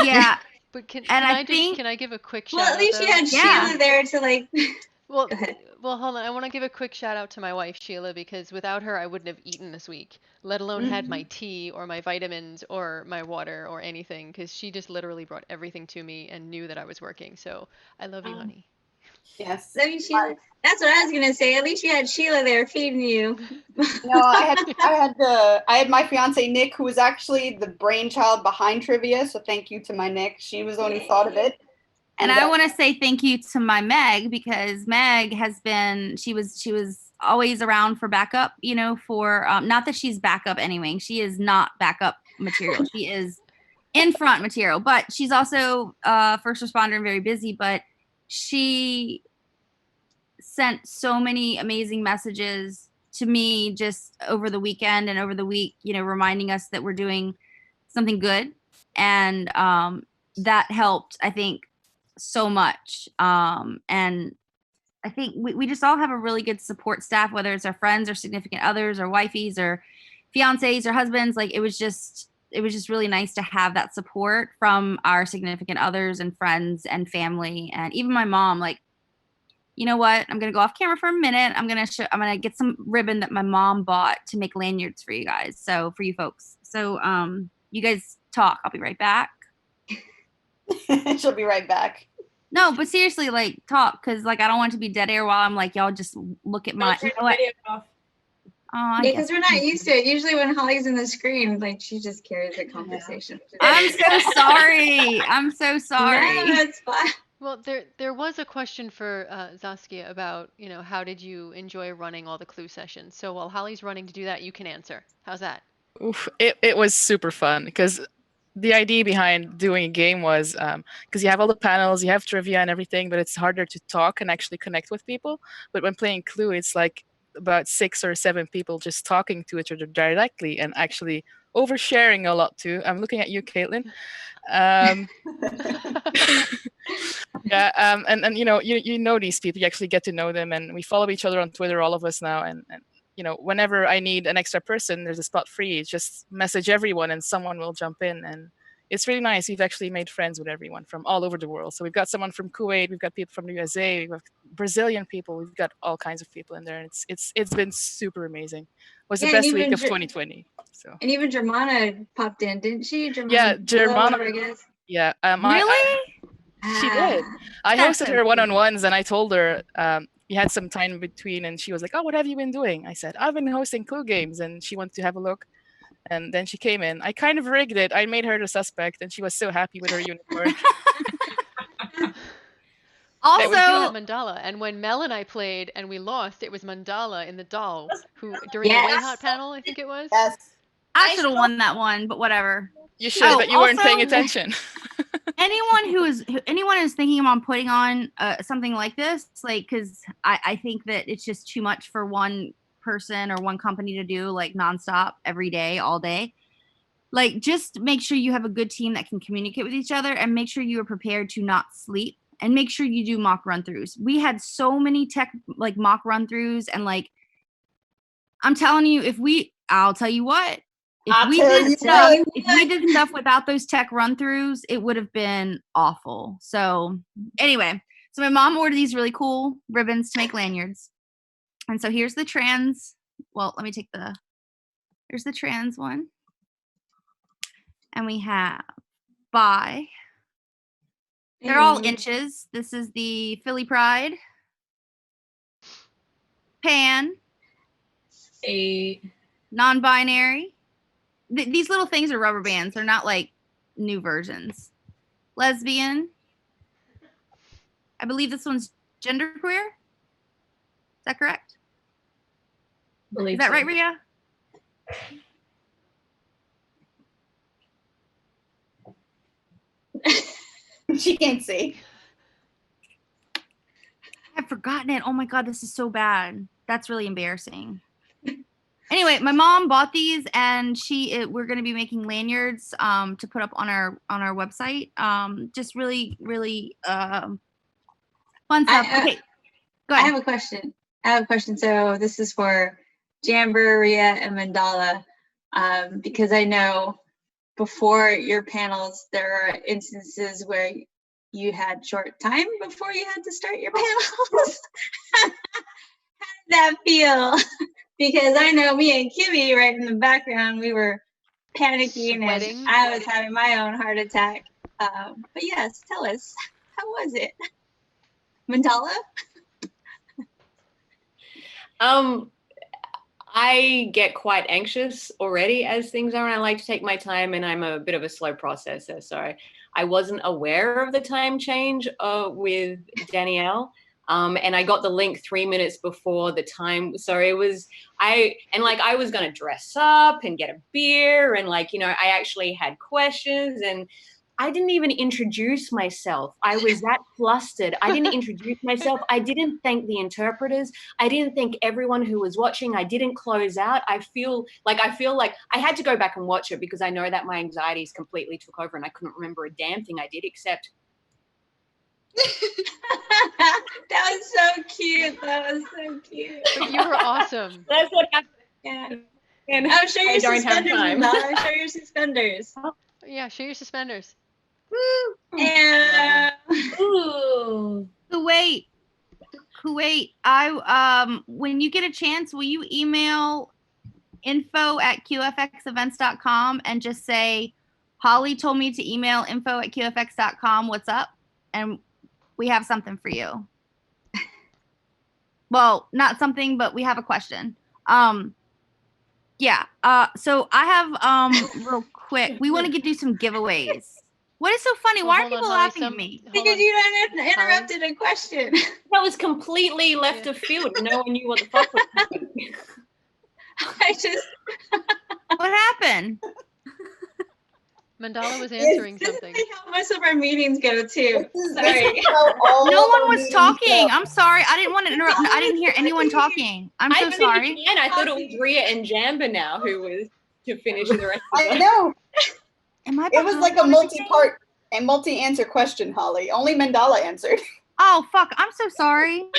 Yeah. But can And I think, can I give a quick shout well, out? at least though? you had Yeah. Sheila there to like. Well, Go ahead. well, hold on. I want to give a quick shout out to my wife, Sheila, because without her, I wouldn't have eaten this week, let alone had my tea or my vitamins or my water or anything, because she just literally brought everything to me and knew that I was working. So I love you, honey. Yes. Love you, Sheila. That's what I was gonna say. At least you had Sheila there feeding you. No, I had my fiance Nick, who was actually the brainchild behind trivia. So thank you to my Nick. She was the one who thought of it. and I want to say thank you to my Meg, because Meg has been, she was always around for backup, you know, for, not that she's backup anyway. She is not backup material. She is in front material, but she's also first responder and very busy, but she sent so many amazing messages to me just over the weekend and over the week, you know, reminding us that we're doing something good. And that helped, I think, so much. And I think we just all have a really good support staff, whether it's our friends or significant others or wifeys or fiancés or husbands. Like it was just really nice to have that support from our significant others and friends and family. And even my mom, like, you know what? I'm going to go off camera for a minute. I'm going to get some ribbon that my mom bought to make lanyards for you guys. So for you folks. So you guys talk. I'll be right back. She'll be right back. No, but seriously, like talk. Cause like, I don't want it to be dead air while I'm like, y'all just look at my, you know what? Off. Oh, Yeah, because we're not used to it. Usually when Holly's in the screen, like she just carries the conversation. I'm so sorry. I'm so sorry. No, it's fine. Well, there was a question for Zaskia about, you know, how did you enjoy running all the clue sessions? So while Holly's running to do that, you can answer. How's that? Oof, it was super fun because the idea behind doing a game was because you have all the panels, you have trivia and everything, but it's harder to talk and actually connect with people. But when playing Clue, it's like about 6 or 7 people just talking to each other directly and actually oversharing a lot too. I'm looking at you, Caitlin. Yeah, and you know, you know these people, you actually get to know them, and we follow each other on Twitter, all of us now, and you know, whenever I need an extra person, there's a spot free, just message everyone and someone will jump in, and it's really nice. We've actually made friends with everyone from all over the world. So we've got someone from Kuwait, we've got people from the USA, we've got Brazilian people, we've got all kinds of people in there, and it's been super amazing. It was the best week of 2020. So. And even Germana popped in, didn't she? Yeah, Germana. Yeah. Really? She did. I hosted her one-on-ones, and I told her we had some time in between, and she was like, "Oh, what have you been doing?" I said, "I've been hosting Clue games," and she wanted to have a look. And then she came in. I kind of rigged it. I made her the suspect, and she was so happy with her unicorn. Also, Mandala, and when Mel and I played and we lost, it was Mandala in the doll who during the Way Hot panel, I think it was. Yes. I should have won that one, but whatever. You should, but you weren't paying attention. anyone who's thinking on putting on something like this, like, because I think that it's just too much for one person or one company to do, like nonstop every day, all day. like just make sure you have a good team that can communicate with each other, and make sure you are prepared to not sleep, and make sure you do mock run-throughs. We had so many tech like mock run-throughs, and like I'm telling you, I'll tell you what, if we did stuff without those tech run-throughs, it would have been awful. So anyway, so my mom ordered these really cool ribbons to make lanyards. And so here's the trans, well, let me take here's the trans one. And we have bi. They're all inches. This is the Philly Pride. Pan. A Non-binary. These little things are rubber bands. They're not like new versions. Lesbian. I believe this one's genderqueer. Is that correct? Is that right, Rhea? She can't see. I've forgotten it. Oh my God, this is so bad. That's really embarrassing. Anyway, my mom bought these, and we're going to be making lanyards to put up on our website. Just really, really fun stuff. Okay, go ahead. I have a question. So this is for Jamber, Rhea, and Mandala, because I know before your panels, there are instances where you had short time before you had to start your panels. How did that feel? Because I know me and Kimmy right in the background, we were panicking Sweating. and I was having my own heart attack. But yes, tell us, how was it? Mandala? I get quite anxious already as things are, and I like to take my time, and I'm a bit of a slow processor. So I wasn't aware of the time change with Danielle. And I got the link 3 minutes before the time. So it was, I was going to dress up and get a beer. And I actually had questions, and I didn't even introduce myself. I was that flustered. I didn't introduce myself. I didn't thank the interpreters. I didn't thank everyone who was watching. I didn't close out. I feel like I had to go back and watch it, because I know that my anxieties completely took over and I couldn't remember a damn thing I did except. That was so cute. But you were awesome. That's what happened. Yeah. And show your suspenders, Mandala. Show your suspenders. Yeah, show your suspenders. Yeah. Ooh. Kuwait. When you get a chance, will you email info@qfxevents.com and just say, Holly told me to email info@qfx.com. What's up? And we have something for you. Well, not something, but we have a question. Yeah. So I have real quick. We want to do some giveaways. What is so funny? Why are people laughing at me? Because you interrupted a question. That was completely left of field. No one knew what the fuck was happening. What happened? Mandala was answering something. This is how most of our meetings go too. Sorry. No one was talking. I'm sorry. I didn't want to interrupt. I didn't hear anyone talking. I'm so sorry. I thought it was Rhea and Jamba now who was to finish the rest of I know. It was like a multi-part and multi-answer question, Holly. Only Mandala answered. Oh fuck! I'm so sorry.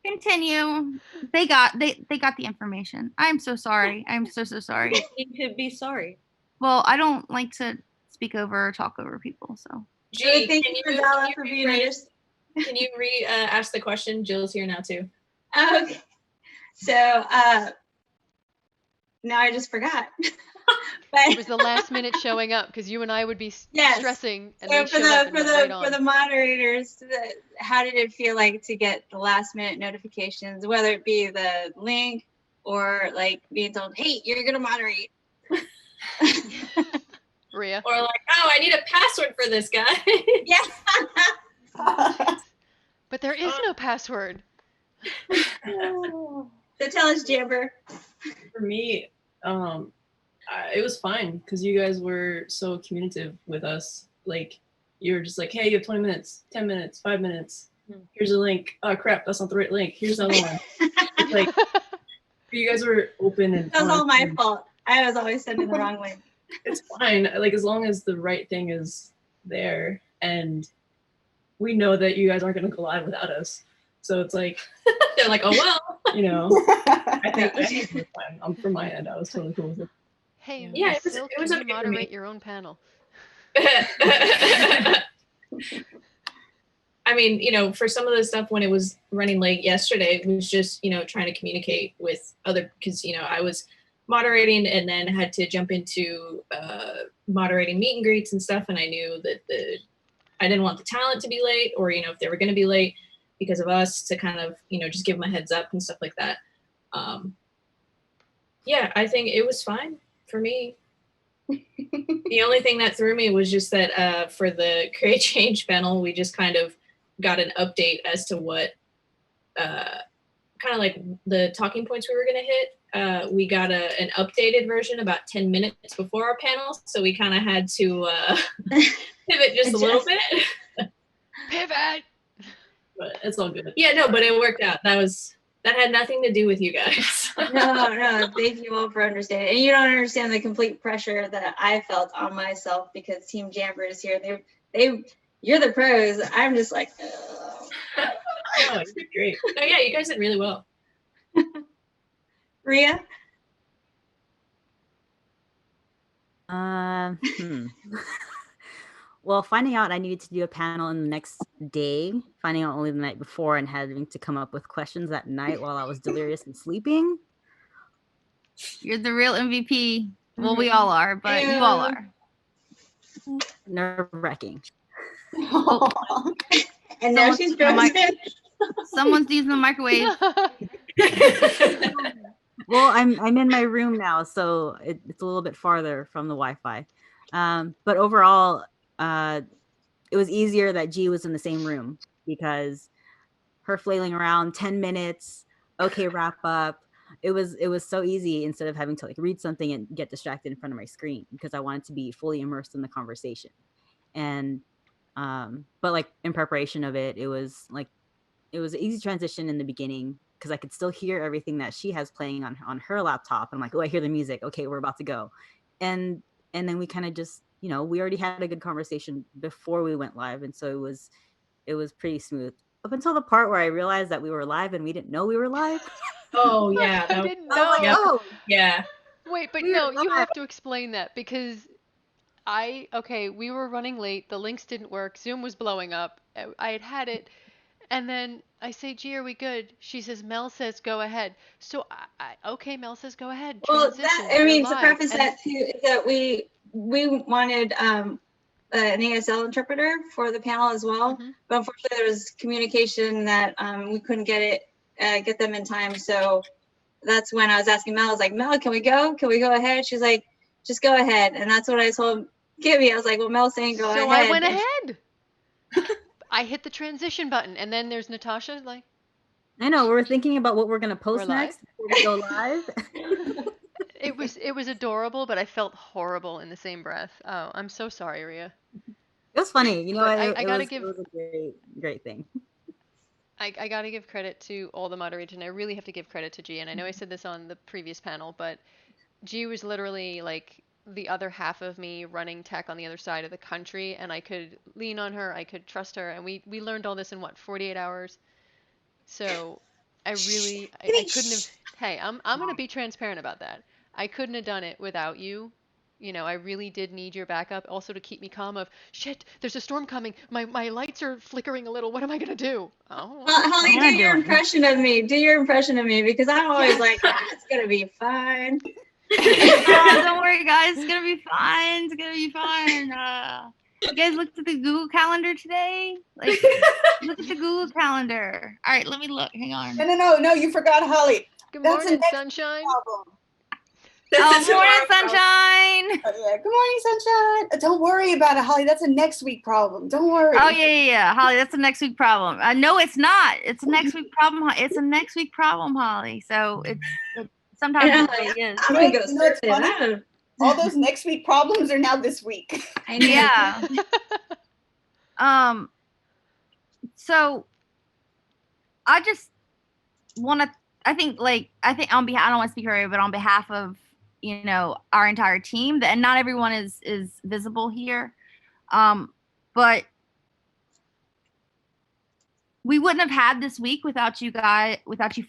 Continue. They got the information. I'm so sorry. I'm so sorry. You could be sorry. Well, I don't like to speak over or talk over people, so. Gee, thank you, Mandala, for being here. Can you ask the question? Jill's here now too. Okay. So now I just forgot. But It was the last minute showing up, because you and I would be stressing, and so they showed up and went right on. for the moderators, how did it feel like to get the last minute notifications, whether it be the link or like being told, hey, you're gonna moderate? Rhea. Or like, oh, I need a password for this guy. Yeah. But there is no password. So tell us, Jamber. For me, it was fine because you guys were so communicative with us. Like, you were just like, hey, you have 20 minutes, 10 minutes, 5 minutes. Here's a link. Oh, crap, that's not the right link. Here's another one. It's like, you guys were open and That was all my fault. I was always sending the wrong link. It's fine. Like as long as the right thing is there, and we know that you guys aren't going to go live without us. So it's like they're like, oh well, you know. I think it was fine. From my end, I was totally cool with it. Hey, Yeah, Miss it was- Silk, it was can you okay for me. moderate your own panel? I mean, you know, for some of the stuff when it was running late yesterday, it was just, you know, trying to communicate with other, because, you know, I was moderating and then had to jump into moderating meet and greets and stuff. And I knew that I didn't want the talent to be late, or, you know, if they were going to be late because of us, to kind of, you know, just give them a heads up and stuff like that. Yeah, I think it was fine for me. The only thing that threw me was just that for the create change panel, we just kind of got an update as to what kind of like the talking points we were going to hit. We got an updated version about 10 minutes before our panel, so we kind of had to pivot just a little bit. Pivot! But it's all good. Yeah, no, but it worked out. That had nothing to do with you guys. No, thank you all for understanding. And you don't understand the complete pressure that I felt on myself because Team Jamper is here. You're the pros. I'm just like, oh. No, you did great. No, yeah, you guys did really well. Rhea? Well, finding out I needed to do a panel in the next day, finding out only the night before, and having to come up with questions that night while I was delirious and sleeping. You're the real MVP. Well, we all are, but you all are. Nerve-wracking. And now she's frozen. Someone's using the microwave. Well, I'm in my room now, so it's a little bit farther from the Wi-Fi. But overall, it was easier that G was in the same room, because her flailing around 10 minutes, okay, wrap up. It was so easy, instead of having to like read something and get distracted in front of my screen, because I wanted to be fully immersed in the conversation. And but like in preparation of it, it was an easy transition in the beginning, because I could still hear everything that she has playing on her laptop. I'm like, oh, I hear the music. Okay, we're about to go. And then we kind of just, you know, we already had a good conversation before we went live. And so it was pretty smooth up until the part where I realized that we were live and we didn't know we were live. Oh, yeah. I didn't I know. was like, oh, Yeah. Wait, but Weird no, you live. have to explain that, because we were running late. The links didn't work. Zoom was blowing up. I had it. And then I say, Gee, are we good? She says, Mel says, go ahead. So, okay, Mel says, go ahead. Well, Transition. I We're mean, to live. preface And that too, is that we wanted an ASL interpreter for the panel as well, Mhm. but unfortunately there was communication that we couldn't get them in time. So that's when I was asking Mel. I was like, Mel, can we go? Can we go ahead? She's like, just go ahead. And that's what I told Gibby. I was like, well, Mel's saying go ahead. so I went ahead. I hit the transition button, and then there's Natasha, like, I know, we're thinking about what we're gonna post We're live? next before we go live. it was adorable, but I felt horrible in the same breath. Oh, I'm so sorry, Rhea. It was funny, you know. But It I gotta was, give- it was a great thing. I gotta give credit to all the moderators, and I really have to give credit to G. And I know I said this on the previous panel, but G was literally like the other half of me running tech on the other side of the country, and I could lean on her, I could trust her, and we learned all this in what, 48 hours? So I really I couldn't have. Hey, I'm gonna be transparent about that. I couldn't have done it without you. You know, I really did need your backup, also to keep me calm. Of shit, there's a storm coming. My lights are flickering a little. What am I gonna do? Oh, Holly, What do am I your doing? impression of me. Do your impression of me, because I'm always Yes. like, it's gonna be fine. Oh, don't worry, guys. It's gonna be fine. It's gonna be fine. You guys looked at the Google Calendar today? Like, look at the Google Calendar. All right, let me look. Hang on. No, you forgot Holly. good That's morning, next sunshine. problem. Oh, morning, sunshine. Yeah, good morning, sunshine. Don't worry about it, Holly. That's a next week problem. Don't worry. Oh yeah. Holly, that's a next week problem. No, it's not. It's a next week problem. It's a next week problem, Holly. So it sometimes Yeah, it really is. I'm gonna go You know what's surfing. funny? All those next week problems are now this week. I know. Yeah. So I just want to. I think on behalf. I don't want to speak for everybody, but on behalf of you know, our entire team. And not everyone is visible here, but we wouldn't have had this week without you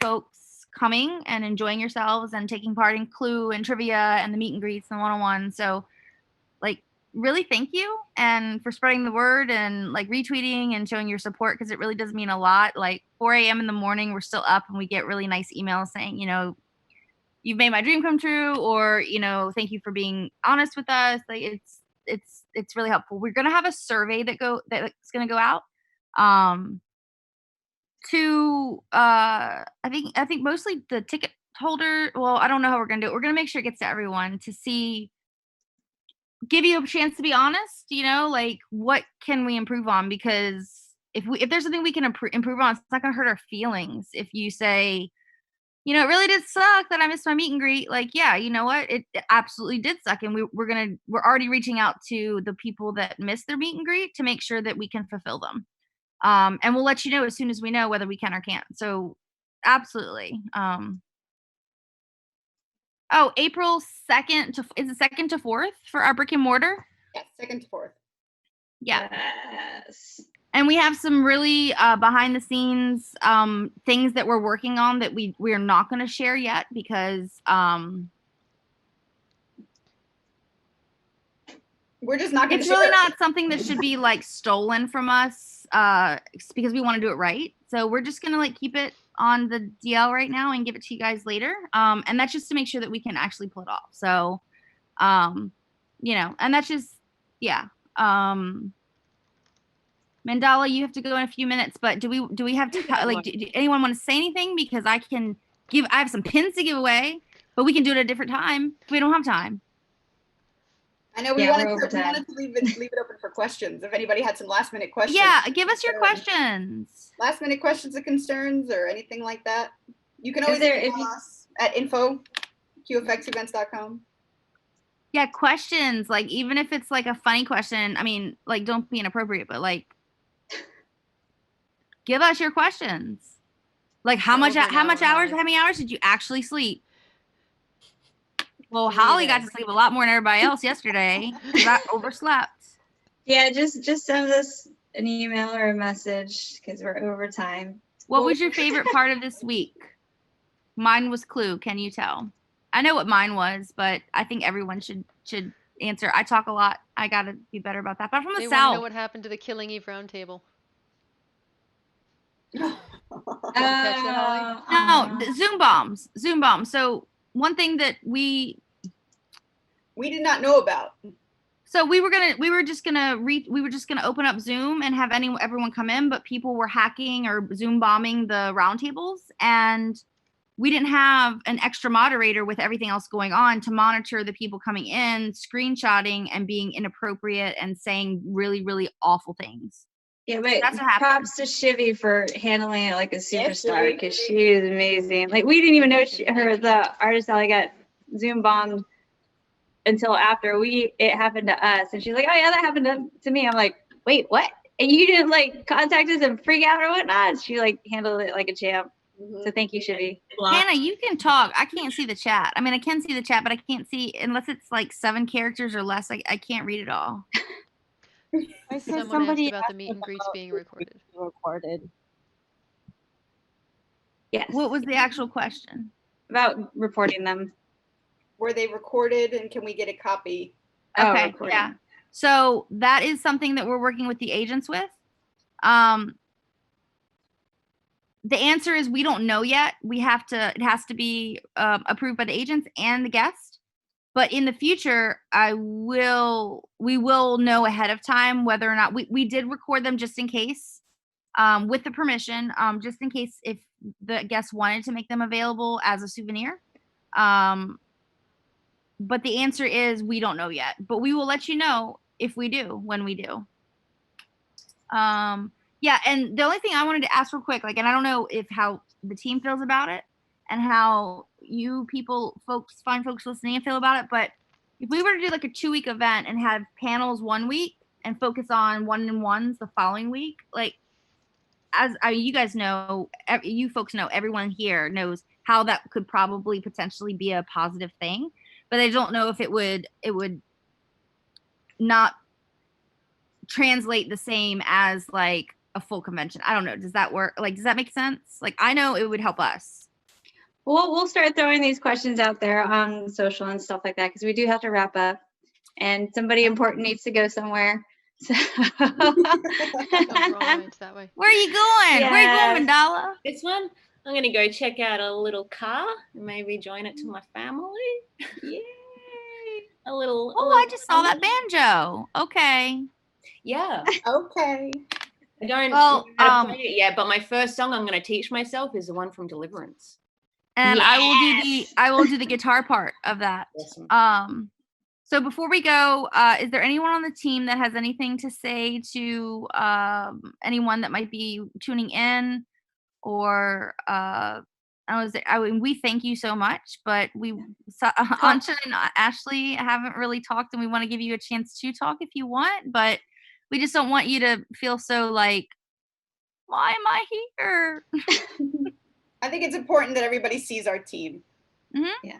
folks coming and enjoying yourselves and taking part in Clue and trivia and the meet and greets and one-on-one. So like, really thank you, and for spreading the word and like retweeting and showing your support, because it really does mean a lot. Like 4 a.m. in the morning, we're still up and we get really nice emails saying, you know, you've made my dream come true, or, you know, thank you for being honest with us. Like it's really helpful. We're gonna have a survey that's gonna go out. To I think mostly the ticket holder. Well, I don't know how we're gonna do it. We're gonna make sure it gets to everyone to see, give you a chance to be honest, you know, like what can we improve on? Because if there's something we can improve on, it's not gonna hurt our feelings. If you say, you know, it really did suck that I missed my meet and greet. Like, yeah, you know what? It absolutely did suck. And we're already reaching out to the people that missed their meet and greet to make sure that we can fulfill them. And we'll let you know as soon as we know whether we can or can't. So absolutely. Oh, April 2nd is it 2nd to 4th for our brick and mortar? Yeah, 2nd to 4th. Yeah. Yes. And we have some really behind the scenes things that we're working on that we're not going to share yet, because we're just not going to it's really not something that should be like stolen from us, because we want to do it right. So we're just going to like keep it on the DL right now and give it to you guys later. And that's just to make sure that we can actually pull it off. So, you know, and that's just, yeah. Mandala, you have to go in a few minutes, but do we have to, like, do anyone want to say anything? Because I have some pins to give away, but we can do it at a different time if we don't have time. I know we wanted to leave it open for questions. If anybody had some last minute questions. Yeah, give us your questions. Last minute questions or concerns or anything like that. You can always email us at info@qfxevents.com. Yeah, questions, like even if it's like a funny question, I mean, like don't be inappropriate, but like give us your questions. Like how many hours did you actually sleep? Well, Holly got to sleep a lot more than everybody else yesterday because I overslept. Yeah, just send us an email or a message because we're over time. What was your favorite part of this week? Mine was Clue. Can you tell? I know what mine was, but I think everyone should answer. I talk a lot. I gotta be better about that. But I'm from the South. They want to know what happened to the Killing Eve roundtable. No, Zoom bombs. So one thing that we did not know about. So we were just gonna open up Zoom and have everyone come in, but people were hacking or Zoom bombing the roundtables, and we didn't have an extra moderator with everything else going on to monitor the people coming in, screenshotting and being inappropriate and saying really, really awful things. Yeah, but that's what happened. Props to Shivy for handling it like a superstar, because she is amazing. Like we didn't even know the artist alley got Zoom bombed until after it happened to us, and she's like, "Oh yeah, that happened to me." I'm like, "Wait, what?" And you didn't like contact us and freak out or whatnot? She like handled it like a champ. Mm-hmm. So thank you, Shivy. Hannah, you can talk. I can't see the chat. I mean, I can see the chat, but I can't see unless it's like 7 characters or less. I can't read it all. Someone asked about the meet and greets being recorded. Yes. What was the actual question? About reporting them. Were they recorded and can we get a copy? Okay, yeah. So that is something that we're working with the agents with. The answer is we don't know yet. It has to be approved by the agents and the guest. But in the future, we will know ahead of time whether or not we did record them just in case, with the permission, just in case if the guests wanted to make them available as a souvenir. But the answer is we don't know yet. But we will let you know if we do, when we do. Yeah, and the only thing I wanted to ask real quick, and I don't know how the team feels about it and how you fine folks listening feel about it, but if we were to do like a 2-week event and have panels 1 week and focus on one-on-ones the following week, you guys know, you folks know, everyone here knows how that could probably potentially be a positive thing. but I don't know if it would not translate the same as like a full convention. I don't know. Does that work? Like, does that make sense? Like, I know it would help us. We'll start throwing these questions out there on social and stuff like that because we do have to wrap up, and somebody important needs to go somewhere. So Oh, wrong way. It's that way. Where are you going? Where are you going, Mandala? This one, I'm gonna go check out a little car and maybe join it to my family. Yay! Oh, I just saw that banjo. Okay. Yeah. Okay. I don't Well, know how to play it yet, but my first song I'm gonna teach myself is the one from Deliverance. And I will do the guitar part of that. Awesome. So before we go, is there anyone on the team that has anything to say to anyone that might be tuning in, or we thank you so much, but Ansha and Ashley haven't really talked, and we want to give you a chance to talk if you want, but we just don't want you to feel so like, why am I here? I think it's important that everybody sees our team. Yeah.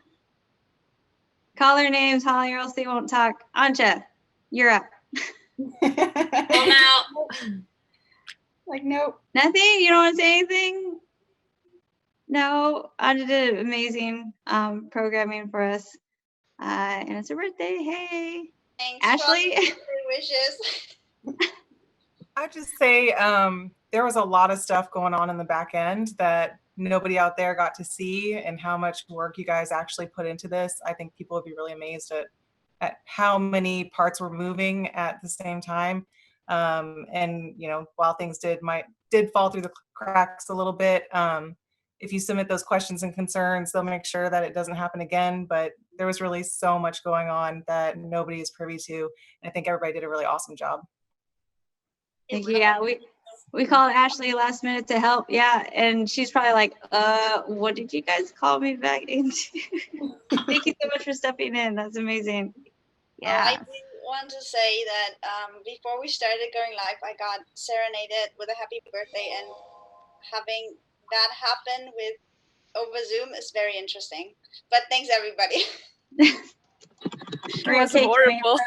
Call their names, Holly, or else they won't talk. Ansha, you're up. I'm out. Like, nope. Nothing? You don't want to say anything? No, Ansha did amazing programming for us. And it's her birthday. Hey. Thanks, Ashley? wishes. I'd just say there was a lot of stuff going on in the back end that nobody out there got to see, and how much work you guys actually put into this. I think people would be really amazed at how many parts were moving at the same time. And while things did fall through the cracks a little bit, if you submit those questions and concerns, they'll make sure that it doesn't happen again. But there was really so much going on that nobody is privy to. And I think everybody did a really awesome job. Thank you. Yeah, we called Ashley last minute to help. Yeah, and she's probably like, what did you guys call me back into? Thank you so much for stepping in. That's amazing. Yeah. I do want to say that before we started going live, I got serenaded with a happy birthday, and having that happen over Zoom is very interesting. But thanks, everybody. It was horrible.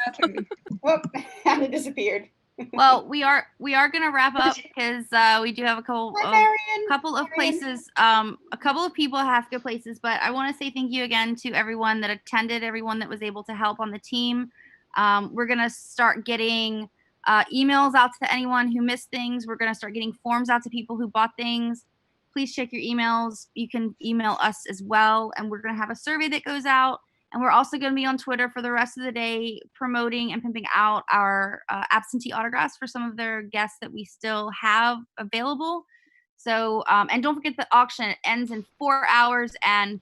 Whoop, and it disappeared. Well, we are gonna wrap up because we do have a couple of places. A couple of people have to go places, but I want to say thank you again to everyone that attended, everyone that was able to help on the team. We're gonna start getting emails out to anyone who missed things. We're gonna start getting forms out to people who bought things. Please check your emails. You can email us as well, and we're gonna have a survey that goes out. And we're also going to be on Twitter for the rest of the day promoting and pimping out our absentee autographs for some of their guests that we still have available. So, and don't forget the auction ends in 4 hours and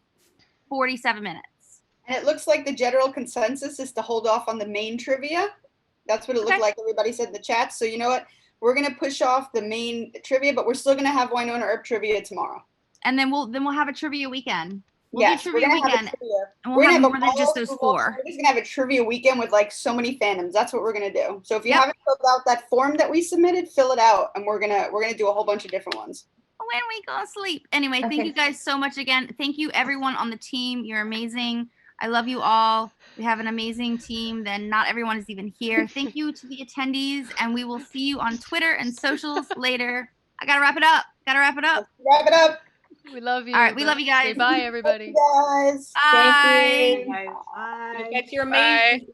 47 minutes. And it looks like the general consensus is to hold off on the main trivia. That's what it looked like. Everybody said in the chat. So you know what? We're going to push off the main trivia, but we're still going to have Winona Earp trivia tomorrow. And then we'll have a trivia weekend. We'll Yes, do we're trivia gonna have weekend, a trivia. and we'll have more than just those 4. We're just gonna have a trivia weekend with like so many fandoms. That's what we're gonna do. So if you haven't filled out that form that we submitted, fill it out, and we're gonna do a whole bunch of different ones. When we go to sleep. Anyway, thank you guys so much again. Thank you everyone on the team. You're amazing. I love you all. We have an amazing team. Then not everyone is even here. Thank you to the attendees, and we will see you on Twitter and socials later. I gotta wrap it up. Wrap it up. We love you. All right, we love you guys. Say bye, everybody. Guys. Bye. Thank you. Bye. Get your amazing.